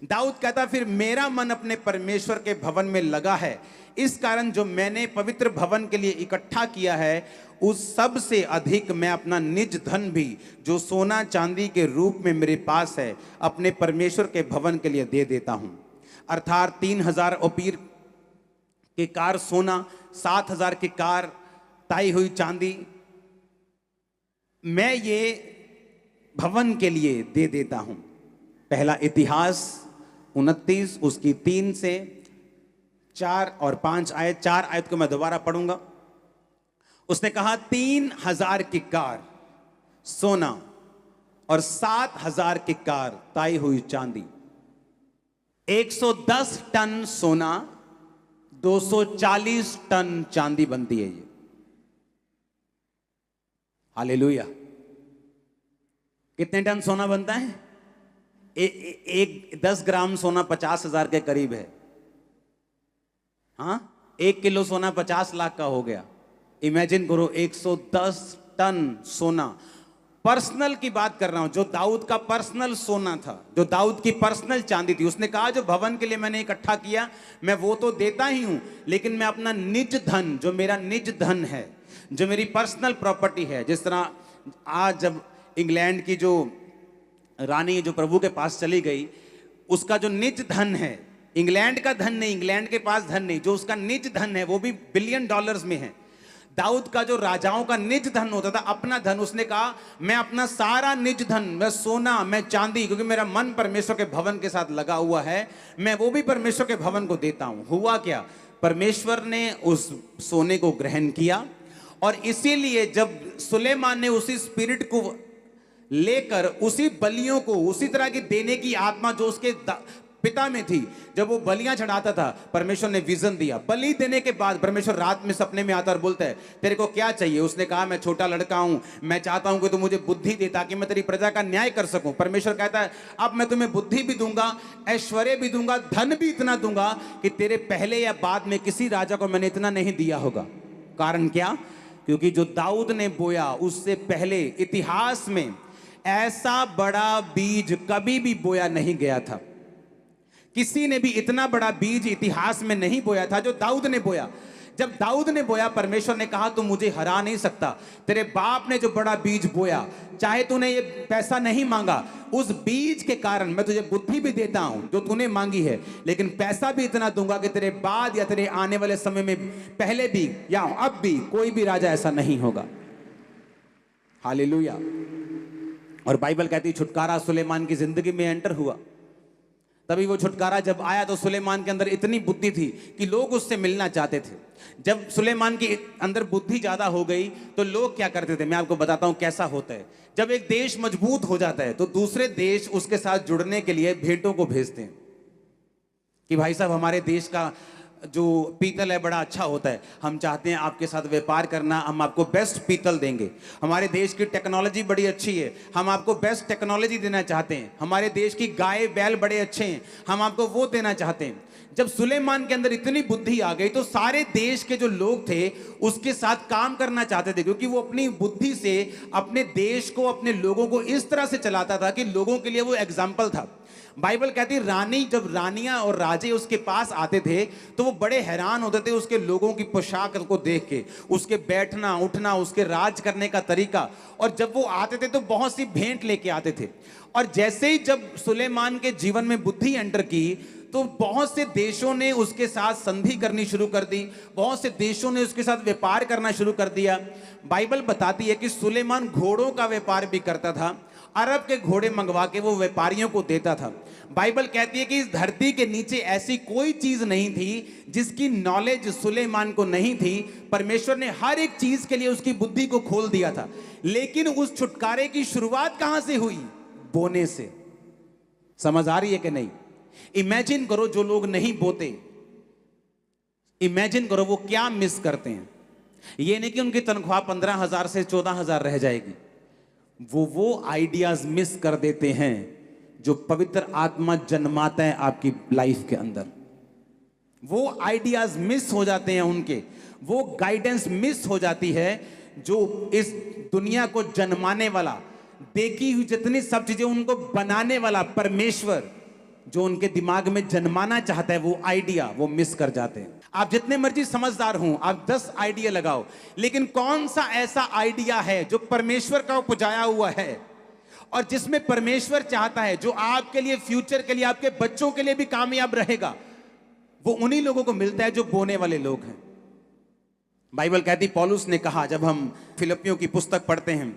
दाऊद कहता फिर मेरा मन अपने परमेश्वर के भवन में लगा है, इस कारण जो मैंने पवित्र भवन के लिए इकट्ठा किया है उस सब से अधिक मैं अपना निज धन भी जो सोना चांदी के रूप में मेरे पास है अपने परमेश्वर के भवन के लिए दे देता हूं। अर्थात 3000 ओपीर के कार सोना, 7000 की कार ताई हुई चांदी मैं ये भवन के लिए दे देता हूं। पहला इतिहास 29 उसकी 3 से 4 और 5 आयत। 4 आयत को मैं दोबारा पढ़ूंगा। उसने कहा 3000 की कार सोना और 7000 की कार ताई हुई चांदी। 110 टन सोना 240 टन चांदी बनती है ये। हालेलुया। कितने टन सोना बनता है? एक 10 ग्राम सोना 50,000 के करीब है। हाँ, 1 किलो सोना 50 लाख का हो गया। इमेजिन करो 110 टन सोना। पर्सनल की बात कर रहा हूं, जो दाऊद का पर्सनल सोना था, जो दाऊद की पर्सनल चांदी थी। उसने कहा जो भवन के लिए मैंने इकट्ठा किया मैं वो तो देता ही हूं, लेकिन मैं अपना निज धन, जो मेरा निज धन है, जो मेरी पर्सनल प्रॉपर्टी है, जिस तरह आज जब इंग्लैंड की जो रानी जो प्रभु के पास चली गई, उसका जो निज धन है, इंग्लैंड का धन नहीं, इंग्लैंड के पास धन नहीं, जो उसका निज धन है वो भी $1 बिलियन में है। दाऊद का जो राजाओं का निज धन होता था, अपना धन, उसने कहा मैं अपना सारा निज धन, मैं सोना, मैं चांदी, क्योंकि मेरा मन परमेश्वर के भवन के साथ लगा हुआ है, मैं वो भी परमेश्वर के भवन को देता हूं। हुआ क्या, परमेश्वर ने उस सोने को ग्रहण किया, और इसीलिए जब सुलेमान ने उसी स्पिरिट को लेकर उसी बलियों को उसी तरह की देने की आत्मा जो उसके पिता में थी, जब वो बलियां चढ़ाता था, परमेश्वर ने विजन दिया। बलि देने के बाद परमेश्वर रात में सपने में आता और बोलता है तेरे को क्या चाहिए। उसने कहा मैं छोटा लड़का हूं, मैं चाहता हूं कि तू मुझे बुद्धि दे ताकि मैं तेरी प्रजा का न्याय कर सकूं। परमेश्वर कहता है अब मैं तुम्हें बुद्धि भी दूंगा, ऐश्वर्य भी दूंगा, धन भी इतना दूंगा कि तेरे पहले या बाद में किसी राजा को मैंने इतना नहीं दिया होगा। कारण क्या, क्योंकि जो दाऊद ने बोया उससे पहले इतिहास में ऐसा बड़ा बीज कभी भी बोया नहीं गया था। किसी ने भी इतना बड़ा बीज इतिहास में नहीं बोया था जो दाऊद ने बोया। जब दाऊद ने बोया, परमेश्वर ने कहा तू मुझे हरा नहीं सकता। तेरे बाप ने जो बड़ा बीज बोया, चाहे तूने ये पैसा नहीं मांगा, उस बीज के कारण मैं तुझे बुद्धि भी देता हूं जो तूने मांगी है, लेकिन पैसा भी इतना दूंगा कि तेरे बाद या तेरे आने वाले समय में पहले भी या अब भी कोई भी राजा ऐसा नहीं होगा। हालेलुया। और बाइबल कहती है छुटकारा सुलेमान की जिंदगी में एंटर हुआ। तभी वो छुटकारा जब आया तो सुलेमान के अंदर इतनी बुद्धि थी कि लोग उससे मिलना चाहते थे। जब सुलेमान के अंदर बुद्धि ज्यादा हो गई तो लोग क्या करते थे, मैं आपको बताता हूं कैसा होता है। जब एक देश मजबूत हो जाता है तो दूसरे देश उसके साथ जुड़ने के लिए भेंटों को भेजते हैं कि भाई साहब हमारे देश का जो पीतल है बड़ा अच्छा होता है, हम चाहते हैं आपके साथ व्यापार करना, हम आपको बेस्ट पीतल देंगे। हमारे देश की टेक्नोलॉजी बड़ी अच्छी है, हम आपको बेस्ट टेक्नोलॉजी देना चाहते हैं। हमारे देश की गाय बैल बड़े अच्छे हैं, हम आपको वो देना चाहते हैं। जब सुलेमान के अंदर इतनी बुद्धि आ गई तो सारे देश के जो लोग थे उसके साथ काम करना चाहते थे, क्योंकि वो अपनी बुद्धि से अपने देश को, अपने लोगों को इस तरह से चलाता था कि लोगों के लिए वो एग्जाम्पल था। बाइबल कहती रानी, जब रानियां और राजे उसके पास आते थे तो वो बड़े हैरान होते थे उसके लोगों की पोशाक को देख के, उसके बैठना उठना, उसके राज करने का तरीका। और जब वो आते थे तो बहुत सी भेंट लेके आते थे। और जैसे ही जब सुलेमान के जीवन में बुद्धि एंटर की तो बहुत से देशों ने उसके साथ संधि करनी शुरू कर दी, बहुत से देशों ने उसके साथ व्यापार करना शुरू कर दिया। बाइबल बताती है कि सुलेमान घोड़ों का व्यापार भी करता था, अरब के घोड़े मंगवा के वो व्यापारियों को देता था। बाइबल कहती है कि इस धरती के नीचे ऐसी कोई चीज नहीं थी जिसकी नॉलेज सुलेमान को नहीं थी। परमेश्वर ने हर एक चीज के लिए उसकी बुद्धि को खोल दिया था। लेकिन उस छुटकारे की शुरुआत कहां से हुई? बोने से। समझ आ रही है कि नहीं? इमेजिन करो जो लोग नहीं बोते, इमेजिन करो वो क्या मिस करते हैं। ये नहीं कि उनकी तनख्वाह 15,000 से 14,000 रह जाएगी, वो आइडियाज मिस कर देते हैं जो पवित्र आत्मा जन्माता है आपकी लाइफ के अंदर। वो आइडियाज मिस हो जाते हैं उनके, वो गाइडेंस मिस हो जाती है जो इस दुनिया को जन्माने वाला, देखी हुई जितनी सब चीजें उनको बनाने वाला परमेश्वर जो उनके दिमाग में जन्माना चाहता है, वो आइडिया वो मिस कर जाते हैं। आप जितने मर्जी समझदार हों, आप 10 आइडिया लगाओ, लेकिन कौन सा ऐसा आइडिया है जो परमेश्वर का उपजाया हुआ है और जिसमें परमेश्वर चाहता है, जो आपके लिए, फ्यूचर के लिए, आपके बच्चों के लिए भी कामयाब रहेगा? वो उन्हीं लोगों को मिलता है जो बोने वाले लोग हैं। बाइबल कहती, पौलुस ने कहा, जब हम फिलिपियों की पुस्तक पढ़ते हैं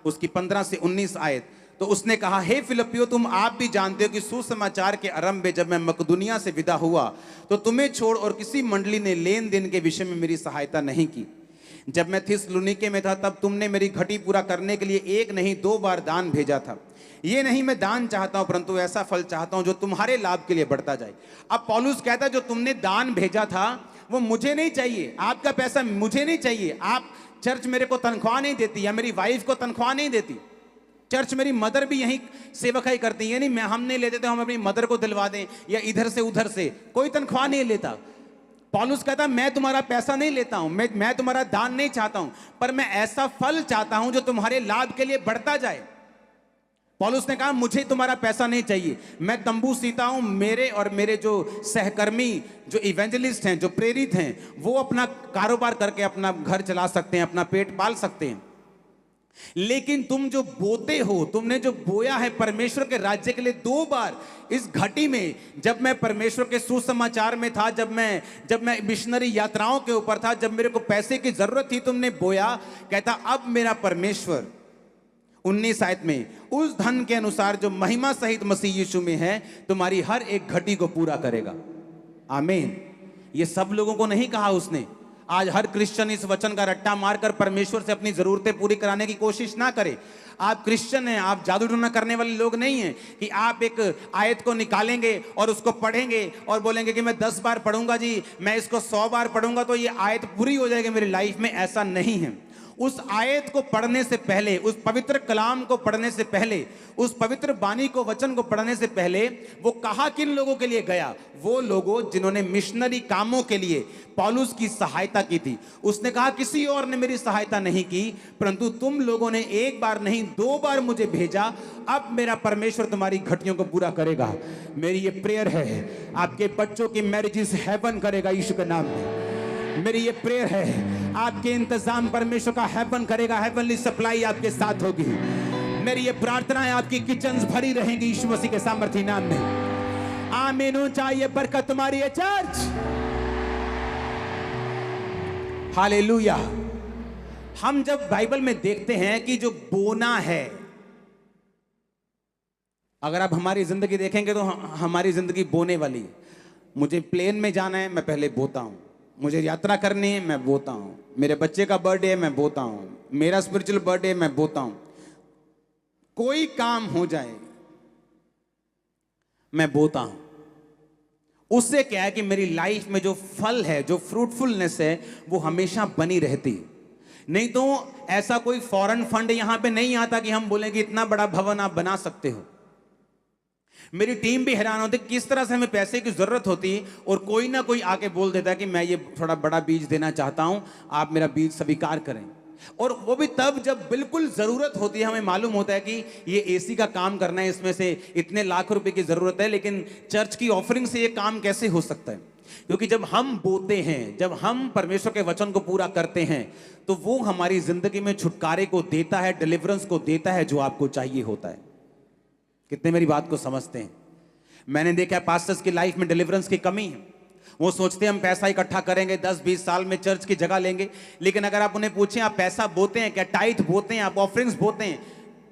उसकी 15 से 19 आयत, तो उसने कहा, हे फिलिपियों, तुम आप भी जानते हो कि सुसमाचार के आरंभ में जब मैं मकदुनिया से विदा हुआ तो तुम्हें छोड़ और किसी मंडली ने लेन देन के विषय में मेरी सहायता नहीं की। जब मैं थिस्सलुनीके में था तब तुमने मेरी घटी पूरा करने के लिए 1 नहीं 2 बार दान भेजा था। ये नहीं मैं दान चाहता हूं, परंतु ऐसा फल चाहता हूं जो तुम्हारे लाभ के लिए बढ़ता जाए। अब पौलुस कहता है, जो तुमने दान भेजा था वो मुझे नहीं चाहिए, आपका पैसा मुझे नहीं चाहिए। आप चर्च मेरे को तनख्वाह नहीं देती, या मेरी वाइफ को तनख्वाह नहीं देती। चर्च मेरी मदर भी यही सेवकाई करती है, नहीं हम नहीं लेते तो हम अपनी मदर को दिलवा दें, या इधर से उधर से कोई तनख्वाह नहीं लेता। पौलुस कहता, मैं तुम्हारा पैसा नहीं लेता हूं, मैं तुम्हारा दान नहीं चाहता हूं, पर मैं ऐसा फल चाहता हूं जो तुम्हारे लाभ के लिए बढ़ता जाए। पौलुस ने कहा, मुझे तुम्हारा पैसा नहीं चाहिए, मैं तंबू सीता हूं, मेरे और मेरे जो सहकर्मी, जो इवेंजलिस्ट हैं, जो प्रेरित हैं, वो अपना कारोबार करके अपना घर चला सकते हैं, अपना पेट पाल सकते हैं। लेकिन तुम जो बोते हो, तुमने जो बोया है परमेश्वर के राज्य के लिए, 2 बार इस घटी में, जब मैं परमेश्वर के सुसमाचार में था, जब मैं मिशनरी यात्राओं के ऊपर था, जब मेरे को पैसे की जरूरत थी, तुमने बोया। कहता अब मेरा परमेश्वर 19 आयत में उस धन के अनुसार जो महिमा सहित मसीह यीशु में है, तुम्हारी हर एक घटी को पूरा करेगा। आमीन। ये सब लोगों को नहीं कहा उसने। आज हर क्रिश्चियन इस वचन का रट्टा मारकर परमेश्वर से अपनी जरूरतें पूरी कराने की कोशिश ना करे। आप क्रिश्चियन हैं, आप जादू टोना करने वाले लोग नहीं हैं कि आप एक आयत को निकालेंगे और उसको पढ़ेंगे और बोलेंगे कि मैं 10 बार पढ़ूंगा जी, मैं इसको 100 बार पढ़ूंगा तो ये आयत पूरी हो जाएगी मेरी लाइफ में। ऐसा नहीं है। उस आयत को पढ़ने से पहले, उस पवित्र कलाम को पढ़ने से पहले, उस पवित्र बानी को, वचन को पढ़ने से पहले वो कहा किन लोगों के लिए गया? वो लोगों जिन्होंने मिशनरी कामों के लिए पौलुस की सहायता की थी। उसने कहा किसी और ने मेरी सहायता नहीं की, परंतु तुम लोगों ने 1 बार नहीं 2 बार मुझे भेजा। अब मेरा परमेश्वर तुम्हारी घटियों को पूरा करेगा। मेरी ये प्रेयर है, आपके बच्चों की मैरिजेस हेवन करेगा यीशु के नाम में। मेरी ये प्रेयर है, आपके इंतजाम परमेश्वर का हेवन करेगा। हेवनली सप्लाई आपके साथ होगी। मेरी ये प्रार्थना है, आपकी किचन्स भरी रहेंगी यीशु मसीह के सामर्थी नाम में। आमीन। चाहिए बरकत तुम्हारी है चर्च। हालेलुया। हम जब बाइबल में देखते हैं कि जो बोना है, अगर आप हमारी जिंदगी देखेंगे तो हमारी जिंदगी बोने वाली है। मुझे प्लेन में जाना है, मैं पहले बोता हूं। मुझे यात्रा करनी है, मैं बोता हूं। मेरे बच्चे का बर्थडे है, मैं बोता हूं। मेरा स्पिरिचुअल बर्थडे है, मैं बोता हूं। कोई काम हो जाए, मैं बोता हूं। उससे क्या है कि मेरी लाइफ में जो फल है, जो फ्रूटफुलनेस है, वो हमेशा बनी रहती है। नहीं तो ऐसा कोई फॉरेन फंड यहां पे नहीं आता कि हम बोलें कि इतना बड़ा भवन आप बना सकते हो। मेरी टीम भी हैरान होती किस तरह से हमें पैसे की जरूरत होती और कोई ना कोई आके बोल देता है कि मैं ये थोड़ा बड़ा बीज देना चाहता हूं, आप मेरा बीज स्वीकार करें। और वो भी तब जब बिल्कुल जरूरत होती है। हमें मालूम होता है कि ये एसी का काम करना है, इसमें से इतने लाख रुपए की जरूरत है, लेकिन चर्च की ऑफरिंग से ये काम कैसे हो सकता है? क्योंकि जब हम बोते हैं, जब हम परमेश्वर के वचन को पूरा करते हैं, तो वो हमारी जिंदगी में छुटकारे को देता है, डिलीवरेंस को देता है, जो आपको चाहिए होता है। कितने मेरी बात को समझते हैं? मैंने देखा पास्टर्स की लाइफ में डिलीवरेंस की कमी है। वो सोचते हैं हम पैसा इकट्ठा करेंगे, 10-20 साल में चर्च की जगह लेंगे। लेकिन अगर आप उन्हें पूछें आप पैसा बोते हैं क्या, टाइथ बोते हैं, आप ऑफरिंग्स बोते हैं?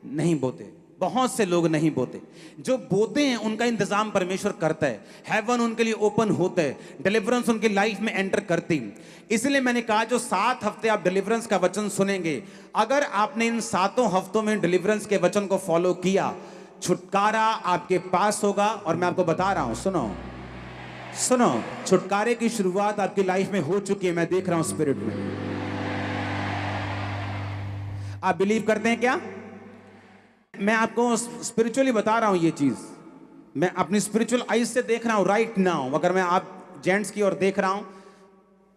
नहीं बोते। बहुत से लोग नहीं बोते। जो बोते हैं उनका इंतजाम परमेश्वर करता है। हेवन उनके लिए ओपन होता है, डिलीवरेंस उनकी लाइफ में एंटर करती। इसलिए मैंने कहा जो 7 हफ्ते आप डिलीवरेंस का वचन सुनेंगे, अगर आपने इन 7 हफ्तों में डिलीवरेंस के वचन को फॉलो किया, छुटकारा आपके पास होगा। और मैं आपको बता रहा हूं, सुनो सुनो, छुटकारे की शुरुआत आपकी लाइफ में हो चुकी है। मैं देख रहा हूं स्पिरिट में। आप बिलीव करते हैं क्या? मैं आपको स्पिरिचुअली बता रहा हूं ये चीज। मैं अपनी स्पिरिचुअल आईज से देख रहा हूं राइट नाउ। अगर मैं आप जेंट्स की ओर देख रहा हूं,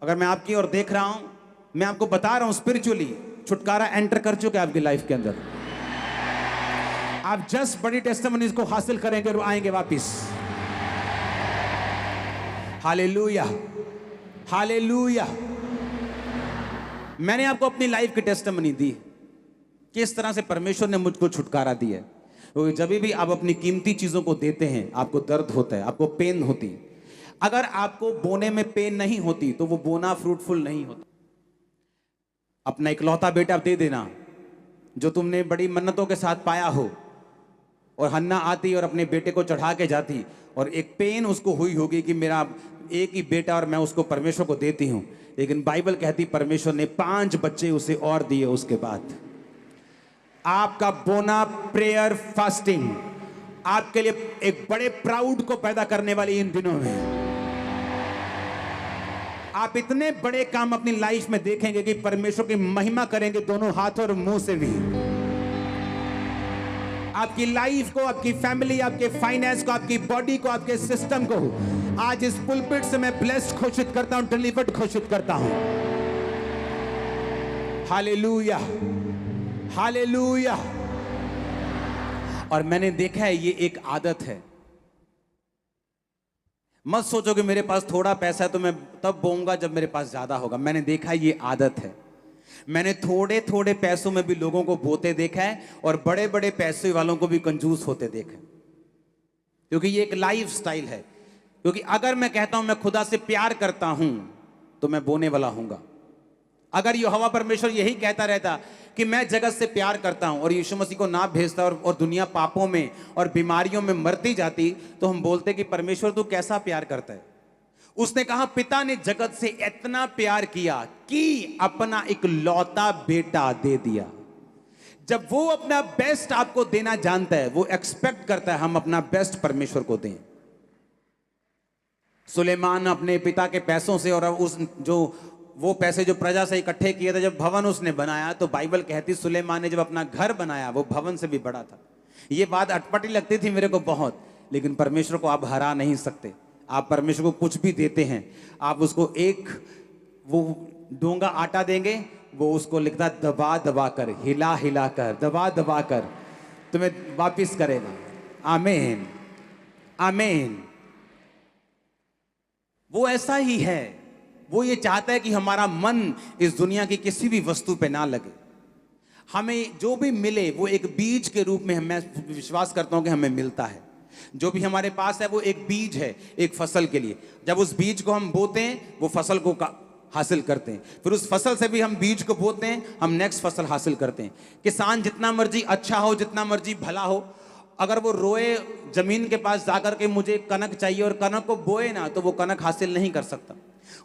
अगर मैं आपकी ओर देख रहा हूं, मैं आपको बता रहा हूं स्पिरिचुअली छुटकारा एंटर कर चुका है आपकी लाइफ के अंदर। आप जस्ट बड़ी टेस्टिमनीज को हासिल करेंगे और आएंगे वापिस। Hallelujah, hallelujah. मैंने आपको अपनी लाइफ की टेस्टिमनी दी, किस तरह से परमेश्वर ने मुझको छुटकारा दिया है। तो जब भी आप अपनी कीमती चीजों को देते हैं, आपको दर्द होता है, आपको पेन होती है। अगर आपको बोने में पेन नहीं होती तो वो बोना फ्रूटफुल नहीं होता। अपना इकलौता बेटा दे देना जो तुमने बड़ी मन्नतों के साथ पाया हो, और हन्ना आती और अपने बेटे को चढ़ा के जाती, और एक पेन उसको हुई होगी कि मेरा एक ही बेटा और मैं उसको परमेश्वर को देती हूं। लेकिन बाइबल कहती परमेश्वर ने 5 बच्चे उसे और दिए उसके बाद। आपका बोना, प्रेयर, फास्टिंग आपके लिए एक बड़े प्राउड को पैदा करने वाली इन दिनों में। आप इतने बड़े काम अपनी लाइफ में देखेंगे कि परमेश्वर की महिमा करेंगे दोनों हाथ और मुंह से भी। आपकी लाइफ को, आपकी फैमिली, आपके फाइनेंस को, आपकी बॉडी को, आपके सिस्टम को आज इस पुलपिट से मैं ब्लेस्ड घोषित करता हूं, डिलीवर्ड घोषित करता हूं। Hallelujah, hallelujah. और मैंने देखा है ये एक आदत है। मत सोचो कि मेरे पास थोड़ा पैसा है तो मैं तब बोऊंगा जब मेरे पास ज्यादा होगा। मैंने देखा है ये आदत है। मैंने थोड़े थोड़े पैसों में भी लोगों को बोते देखा है और बड़े बड़े पैसे वालों को भी कंजूस होते देखा है, क्योंकि ये एक लाइफ स्टाइल है। क्योंकि अगर मैं कहता हूं मैं खुदा से प्यार करता हूं तो मैं बोने वाला हूंगा। अगर यहोवा परमेश्वर यही कहता रहता कि मैं जगत से प्यार करता हूं और यीशु मसीह को ना भेजता और दुनिया पापों में और बीमारियों में मरती जाती, तो हम बोलते कि परमेश्वर तू कैसा प्यार करता है। उसने कहा पिता ने जगत से इतना प्यार किया कि अपना इकलौता बेटा दे दिया। जब वो अपना बेस्ट आपको देना जानता है, वो एक्सपेक्ट करता है हम अपना बेस्ट परमेश्वर को दें। सुलेमान अपने पिता के पैसों से और वो पैसे जो प्रजा से इकट्ठे किए थे, जब भवन उसने बनाया, तो बाइबल कहती सुलेमान ने जब अपना घर बनाया वो भवन से भी बड़ा था। ये बात अटपटी लगती थी मेरे को बहुत, लेकिन परमेश्वर को आप हरा नहीं सकते। आप परमेश्वर को कुछ भी देते हैं, आप उसको वो डोंगा आटा देंगे, वो उसको लिखता दबा दबा कर, हिला हिला कर, दबा दबा कर तुम्हें वापिस करेगा। आमीन आमीन। वो ऐसा ही है। वो ये चाहता है कि हमारा मन इस दुनिया की किसी भी वस्तु पे ना लगे। हमें जो भी मिले वो एक बीज के रूप में, मैं विश्वास करता हूं कि हमें मिलता है। जो भी हमारे पास है वो एक बीज है एक फसल के लिए। जब उस बीज को हम बोते हैं वो फसल को हासिल करते हैं, फिर उस फसल से भी हम बीज को बोते हैं, हम नेक्स्ट फसल हासिल करते हैं। किसान जितना मर्जी अच्छा हो, जितना मर्जी भला हो, अगर वो रोए जमीन के पास जाकर के मुझे कनक चाहिए और कनक को बोए ना, तो वो कनक हासिल नहीं कर सकता।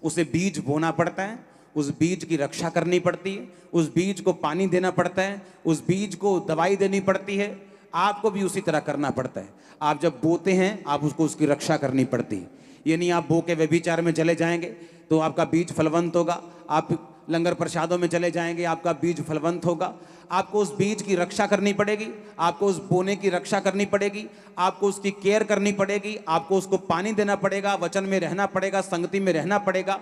उसे बीज बोना पड़ता है, उस बीज की रक्षा करनी पड़ती है, उस बीज को पानी देना पड़ता है, उस बीज को दवाई देनी पड़ती है। आपको भी उसी तरह करना पड़ता है। आप जब बोते हैं आप उसको उसकी रक्षा करनी पड़ती है। ये नहीं आप बो के व्यभिचार में चले जाएंगे तो आपका बीज फलवंत होगा, आप लंगर प्रसादों में चले जाएंगे आपका बीज फलवंत होगा। आपको उस बीज की रक्षा करनी पड़ेगी, आपको उस बोने की रक्षा करनी पड़ेगी, आपको उसकी केयर करनी पड़ेगी, आपको उसको पानी देना पड़ेगा, वचन में रहना पड़ेगा, संगति में रहना पड़ेगा।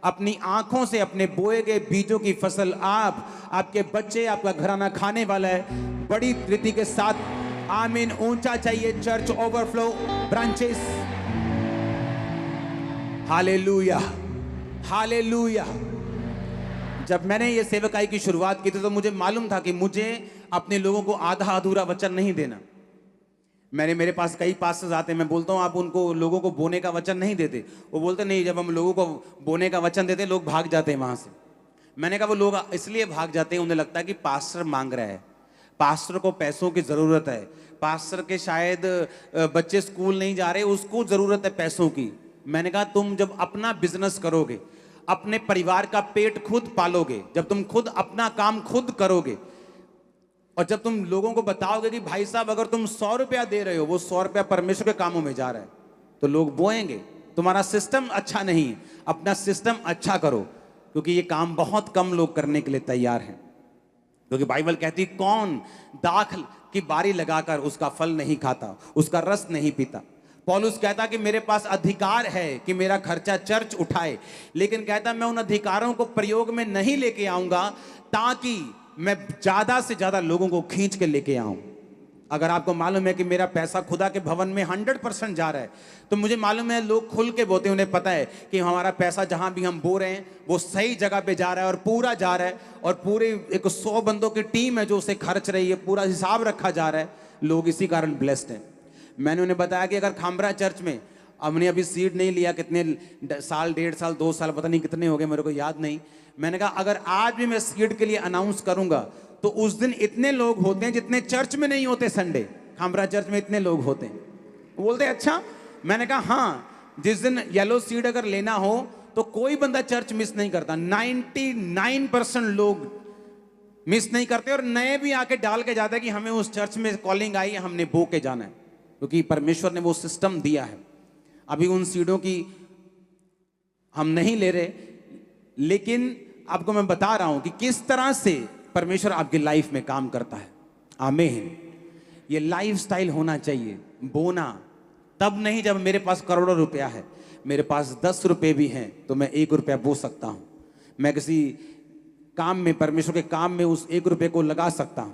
अपनी आंखों से अपने बोए गए बीजों की फसल आपके बच्चे, आपका घराना खाने वाला है बड़ी प्रीति के साथ। आमीन। ऊंचा चाहिए church overflow branches. Hallelujah hallelujah. जब मैंने ये सेवकाई की शुरुआत की थी तो मुझे मालूम था कि मुझे अपने लोगों को आधा अधूरा वचन नहीं देना। मेरे पास कई पास्टर्स आते हैं, मैं बोलता हूँ आप उनको लोगों को बोने का वचन नहीं देते। वो बोलते नहीं, जब हम लोगों को बोने का वचन देते लोग भाग जाते हैं वहां से। मैंने कहा वो लोग इसलिए भाग जाते हैं, उन्हें लगता है कि पास्टर मांग रहा है, पास्टर को पैसों की जरूरत है, पास्टर के शायद बच्चे स्कूल नहीं जा रहे, उसको जरूरत है पैसों की। मैंने कहा तुम जब अपना बिजनेस करोगे, अपने परिवार का पेट खुद पालोगे, जब तुम खुद अपना काम खुद करोगे और जब तुम लोगों को बताओगे कि भाई साहब अगर तुम 100 रुपया दे रहे हो, वो 100 रुपया परमेश्वर के कामों में जा रहा है, तो लोग बोएंगे। तुम्हारा सिस्टम अच्छा नहीं है, अपना सिस्टम अच्छा करो, क्योंकि ये काम बहुत कम लोग करने के लिए तैयार हैं। क्योंकि बाइबल कहती कौन दाख की बारी लगाकर उसका फल नहीं खाता, उसका रस नहीं पीता। पौलुस कहता कि मेरे पास अधिकार है कि मेरा खर्चा चर्च उठाए, लेकिन कहता मैं उन अधिकारों को प्रयोग में नहीं लेके आऊंगा ताकि मैं ज्यादा से ज्यादा लोगों को खींच के लेके आऊं। अगर आपको मालूम है कि मेरा पैसा खुदा के भवन में 100% जा रहा है, तो मुझे मालूम है लोग खुल के बोते, उन्हें पता है कि हमारा पैसा जहां भी हम बो रहे हैं वो सही जगह पे जा रहा है और पूरा जा रहा है, और पूरे एक 100 बंदों की टीम है जो उसे खर्च रही है, पूरा हिसाब रखा जा रहा है। लोग इसी कारण ब्लेस्ड हैं। मैंने उन्हें बताया कि अगर खामरा चर्च में, हमने अभी सीट नहीं लिया, कितने साल, 1.5 साल 2 साल पता नहीं कितने हो गए, मेरे को याद नहीं। मैंने कहा अगर आज भी मैं सीट के लिए अनाउंस करूंगा तो उस दिन इतने लोग होते हैं जितने चर्च में नहीं होते। संडे खामरा चर्च में इतने लोग होते हैं। बोलते अच्छा। मैंने कहा हाँ, जिस दिन येलो सीट अगर लेना हो तो कोई बंदा चर्च मिस नहीं करता। 99% लोग मिस नहीं करते, और नए भी आके डाल के जाते हैं कि हमें उस चर्च में कॉलिंग आई है, हमने बो के जाना है, क्योंकि परमेश्वर ने वो सिस्टम दिया है। अभी उन सीटों की हम नहीं ले रहे, लेकिन आपको मैं बता रहा हूं कि किस तरह से परमेश्वर आपकी लाइफ में काम करता है। आमीन। ये लाइफ स्टाइल होना चाहिए। बोना तब नहीं जब मेरे पास करोड़ों रुपया है, मेरे पास 10 रुपये भी हैं तो मैं 1 रुपया बो सकता हूं। मैं किसी काम में, परमेश्वर के काम में उस 1 रुपये को लगा सकता हूं।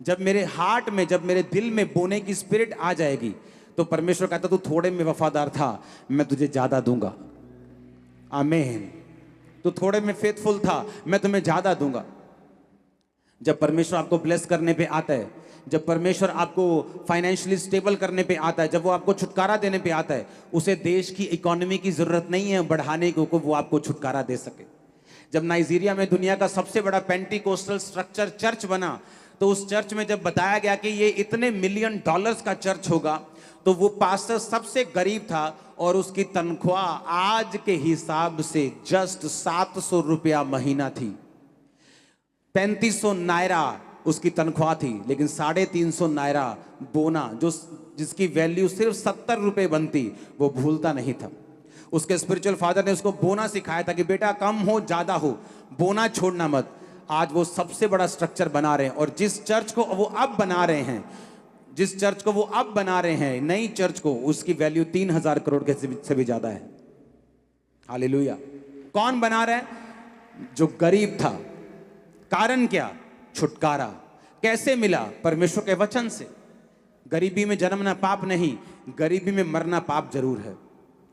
जब मेरे हार्ट में, जब मेरे दिल में बोने की स्पिरिट आ जाएगी तो परमेश्वर कहता तू थोड़े में वफादार था, मैं तुझे ज्यादा दूंगा। आमीन तू थोड़े में फेथफुल था, मैं तुम्हें ज्यादा दूंगा। जब परमेश्वर आपको ब्लेस करने पे आता है, जब परमेश्वर आपको फाइनेंशियली स्टेबल करने पे आता है, जब वो आपको छुटकारा देने पे आता है, उसे देश की इकोनॉमी की जरूरत नहीं है बढ़ाने को वो आपको छुटकारा दे सके। जब नाइजीरिया में दुनिया का सबसे बड़ा पेंटिकोस्टल स्ट्रक्चर चर्च बना, तो उस चर्च में जब बताया गया कि ये इतने $1 मिलियन का चर्च होगा, तो वो पास्टर सबसे गरीब था और उसकी तनख्वाह आज के हिसाब से जस्ट ₹700 महीना थी। 3500 नायरा उसकी तनख्वाह थी, लेकिन 350 नायरा बोना, जो जिसकी वैल्यू सिर्फ ₹70 बनती, वो भूलता नहीं था। उसके स्पिरिचुअल फादर ने उसको बोना सिखाया था कि बेटा कम हो ज्यादा हो, बोना छोड़ना मत। आज वो सबसे बड़ा स्ट्रक्चर बना रहे हैं, और जिस चर्च को वो अब बना रहे हैं, जिस चर्च को वो अब बना रहे हैं, नई चर्च को, उसकी वैल्यू 3000 करोड़ के से भी ज्यादा है। हालेलुया। कौन बना रहा है? जो गरीब था। कारण क्या? छुटकारा। कैसे मिला? परमेश्वर के वचन से। गरीबी में जन्मना पाप नहीं, गरीबी में मरना पाप जरूर है।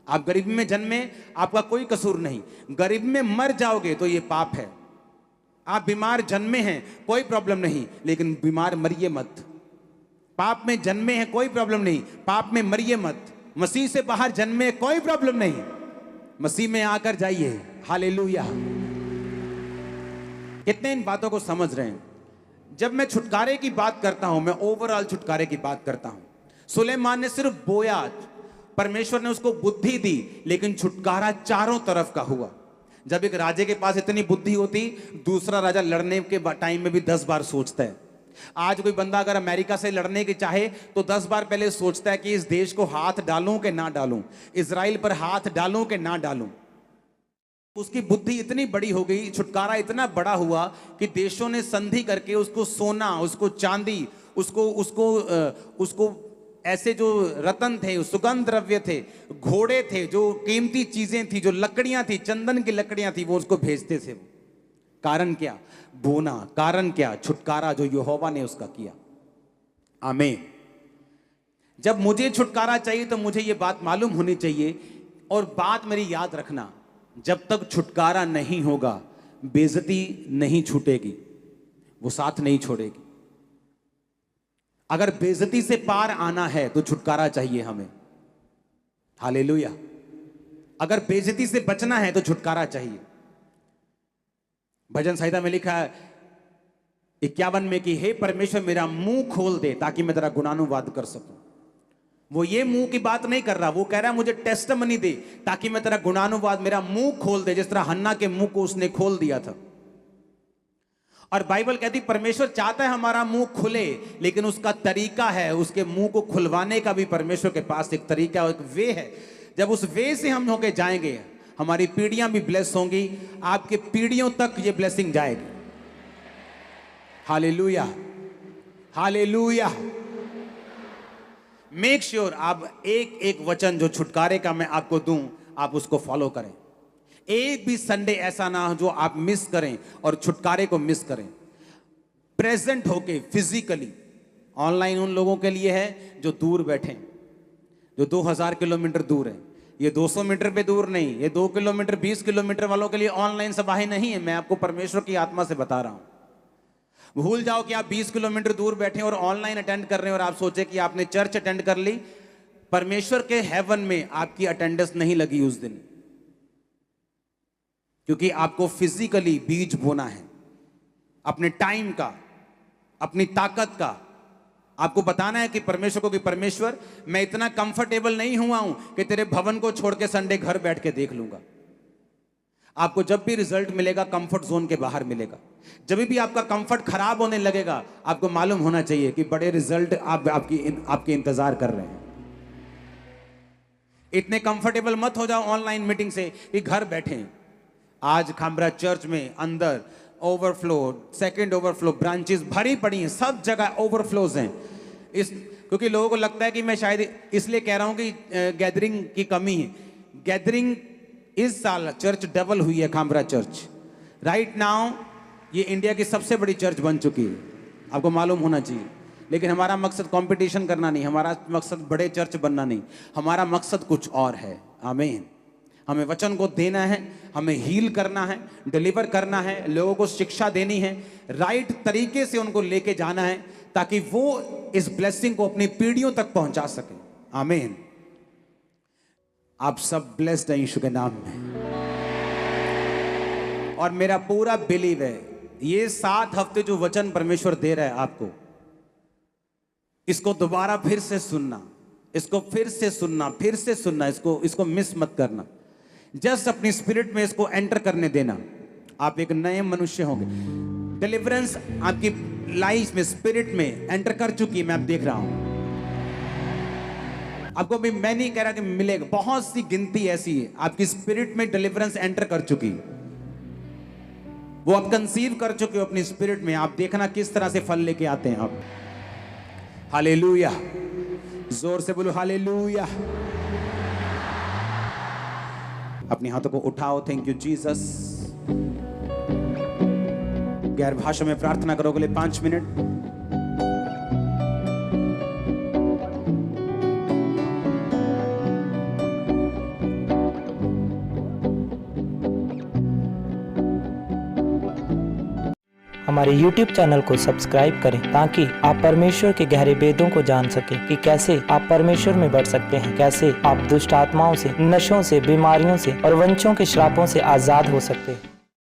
आप गरीबी में जन्मे, आपका कोई कसूर नहीं, गरीबी में मर जाओगे तो ये पाप है। आप बीमार जन्मे हैं, कोई प्रॉब्लम नहीं, लेकिन बीमार मरिए मत। पाप में जन्मे हैं, कोई प्रॉब्लम नहीं, पाप में मरिए मत। मसीह से बाहर जन्मे, कोई प्रॉब्लम नहीं, मसीह में आकर जाइए। हालेलुया। कितने इन बातों को समझ रहे हैं? जब मैं छुटकारे की बात करता हूं, मैं ओवरऑल छुटकारे की बात करता हूं। सुलेमान ने सिर्फ बोया, परमेश्वर ने उसको बुद्धि दी, लेकिन छुटकारा चारों तरफ का हुआ। जब एक राजे के पास इतनी बुद्धि होती, दूसरा राजा लड़ने के टाइम में भी 10 बार सोचता है। आज कोई बंदा अगर अमेरिका से लड़ने के चाहे तो 10 बार पहले सोचता है कि इस देश को हाथ डालूं कि ना डालूं, इजराइल पर हाथ डालूं कि ना डालूं। उसकी बुद्धि इतनी बड़ी हो गई, छुटकारा इतना बड़ा हुआ कि देशों ने संधि करके उसको सोना, उसको चांदी, उसको ऐसे जो रत्न थे, सुगंध द्रव्य थे, घोड़े थे, जो कीमती चीजें थी, जो लकड़ियां थी, चंदन की लकड़ियां थी, वो उसको भेजते थे। कारण क्या? बोना। कारण क्या? छुटकारा जो यहोवा ने उसका किया। आमीन। जब मुझे छुटकारा चाहिए तो मुझे ये बात मालूम होनी चाहिए, और बात मेरी याद रखना, जब तक छुटकारा नहीं होगा, बेइज्जती नहीं छूटेगी, वो साथ नहीं छोड़ेगी। अगर बेइज्जती से पार आना है तो छुटकारा चाहिए हमें। हालेलुया। अगर बेइज्जती से बचना है तो छुटकारा चाहिए। भजन संहिता में लिखा है 51 में कि हे परमेश्वर मेरा मुंह खोल दे ताकि मैं तेरा गुणानुवाद कर सकूं। वो ये मुंह की बात नहीं कर रहा, वो कह रहा है मुझे टेस्टमनी दे ताकि मैं तेरा गुणानुवाद, मेरा मुंह खोल दे, जिस तरह हन्ना के मुंह को उसने खोल दिया था। और बाइबल कहती परमेश्वर चाहता है हमारा मुंह खुले, लेकिन उसका तरीका है, उसके मुंह को खुलवाने का भी परमेश्वर के पास एक तरीका, एक वे है। जब उस वे से हम होके जाएंगे, हमारी पीढ़ियां भी ब्लेस होंगी, आपके पीढ़ियों तक ये ब्लेसिंग जाएगी। Hallelujah, hallelujah. मेक श्योर आप एक एक वचन जो छुटकारे का मैं आपको दूं, आप उसको फॉलो करें। एक भी संडे ऐसा ना हो जो आप मिस करें और छुटकारे को मिस करें। प्रेजेंट होके फिजिकली। ऑनलाइन उन लोगों के लिए है जो दूर बैठे, जो 2000 किलोमीटर दूर है। ये 200 मीटर पे दूर नहीं, ये 2 किलोमीटर 20 किलोमीटर वालों के लिए ऑनलाइन सभाएं नहीं है। मैं आपको परमेश्वर की आत्मा से बता रहा हूं। भूल जाओ कि आप 20 किलोमीटर दूर बैठे और ऑनलाइन अटेंड कर रहे हैं और आप सोचे कि आपने चर्च अटेंड कर ली। परमेश्वर के हेवन में आपकी अटेंडेंस नहीं लगी उस दिन, क्योंकि आपको फिजिकली बीज बोना है, अपने टाइम का, अपनी ताकत का। आपको बताना है कि परमेश्वर को कि परमेश्वर मैं इतना कंफर्टेबल नहीं हुआ हूं कि तेरे भवन को छोड़ के संडे घर बैठ के देख लूंगा। आपको जब भी रिजल्ट मिलेगा कंफर्ट जोन के बाहर मिलेगा। जब भी आपका कंफर्ट खराब होने लगेगा, आपको मालूम होना चाहिए कि बड़े रिजल्ट आपके इंतजार कर रहे हैं। इतने कंफर्टेबल मत हो जाओ ऑनलाइन मीटिंग से कि घर बैठे। आज खामरा चर्च में अंदर ओवरफ्लो, सेकंड ओवरफ्लो, ब्रांचेस भरी पड़ी हैं, सब जगह ओवरफ्लोज हैं। क्योंकि लोगों को लगता है कि मैं शायद इसलिए कह रहा हूं कि गैदरिंग की कमी है। गैदरिंग इस साल चर्च डबल हुई है। खामरा चर्च राइट नाउ ये इंडिया की सबसे बड़ी चर्च बन चुकी है, आपको मालूम होना चाहिए। लेकिन हमारा मकसद कंपटीशन करना नहीं, हमारा मकसद बड़े चर्च बनना नहीं, हमारा मकसद कुछ और है। आमीन। हमें वचन को देना है, हमें हील करना है, डिलीवर करना है, लोगों को शिक्षा देनी है, राइट तरीके से उनको लेके जाना है, ताकि वो इस ब्लेसिंग को अपनी पीढ़ियों तक पहुंचा सके। आमीन। आप सब ब्लेस्ड हैं यीशु के नाम में। और मेरा पूरा बिलीव है, ये 7 हफ्ते जो वचन परमेश्वर दे रहा है आपको, इसको दोबारा फिर से सुनना, इसको फिर से सुनना, फिर से सुनना, इसको मिस मत करना। जस्ट अपनी स्पिरिट में इसको एंटर करने देना, आप एक नए मनुष्य होंगे। डिलीवरेंस आपकी लाइफ में, स्पिरिट में एंटर कर चुकी है, मैं अब देख रहा हूं आपको भी। मैं नहीं कह रहा कि मिलेगा, बहुत सी गिनती ऐसी है आपकी स्पिरिट में डिलीवरेंस एंटर कर चुकी, वो आप कंसीव कर चुके हो अपनी स्पिरिट में। आप देखना किस तरह से फल लेके आते हैं आप। हालेलुया, जोर से बोलो हालेलुया। अपने हाथों को उठाओ। Thank you Jesus. गैर भाषा में प्रार्थना करो अगले 5 मिनट। हमारे YouTube चैनल को सब्सक्राइब करें ताकि आप परमेश्वर के गहरे वेदों को जान सकें कि कैसे आप परमेश्वर में बढ़ सकते हैं, कैसे आप दुष्ट आत्माओं से, नशों से, बीमारियों से और वंशों के श्रापों से आजाद हो सकते हैं।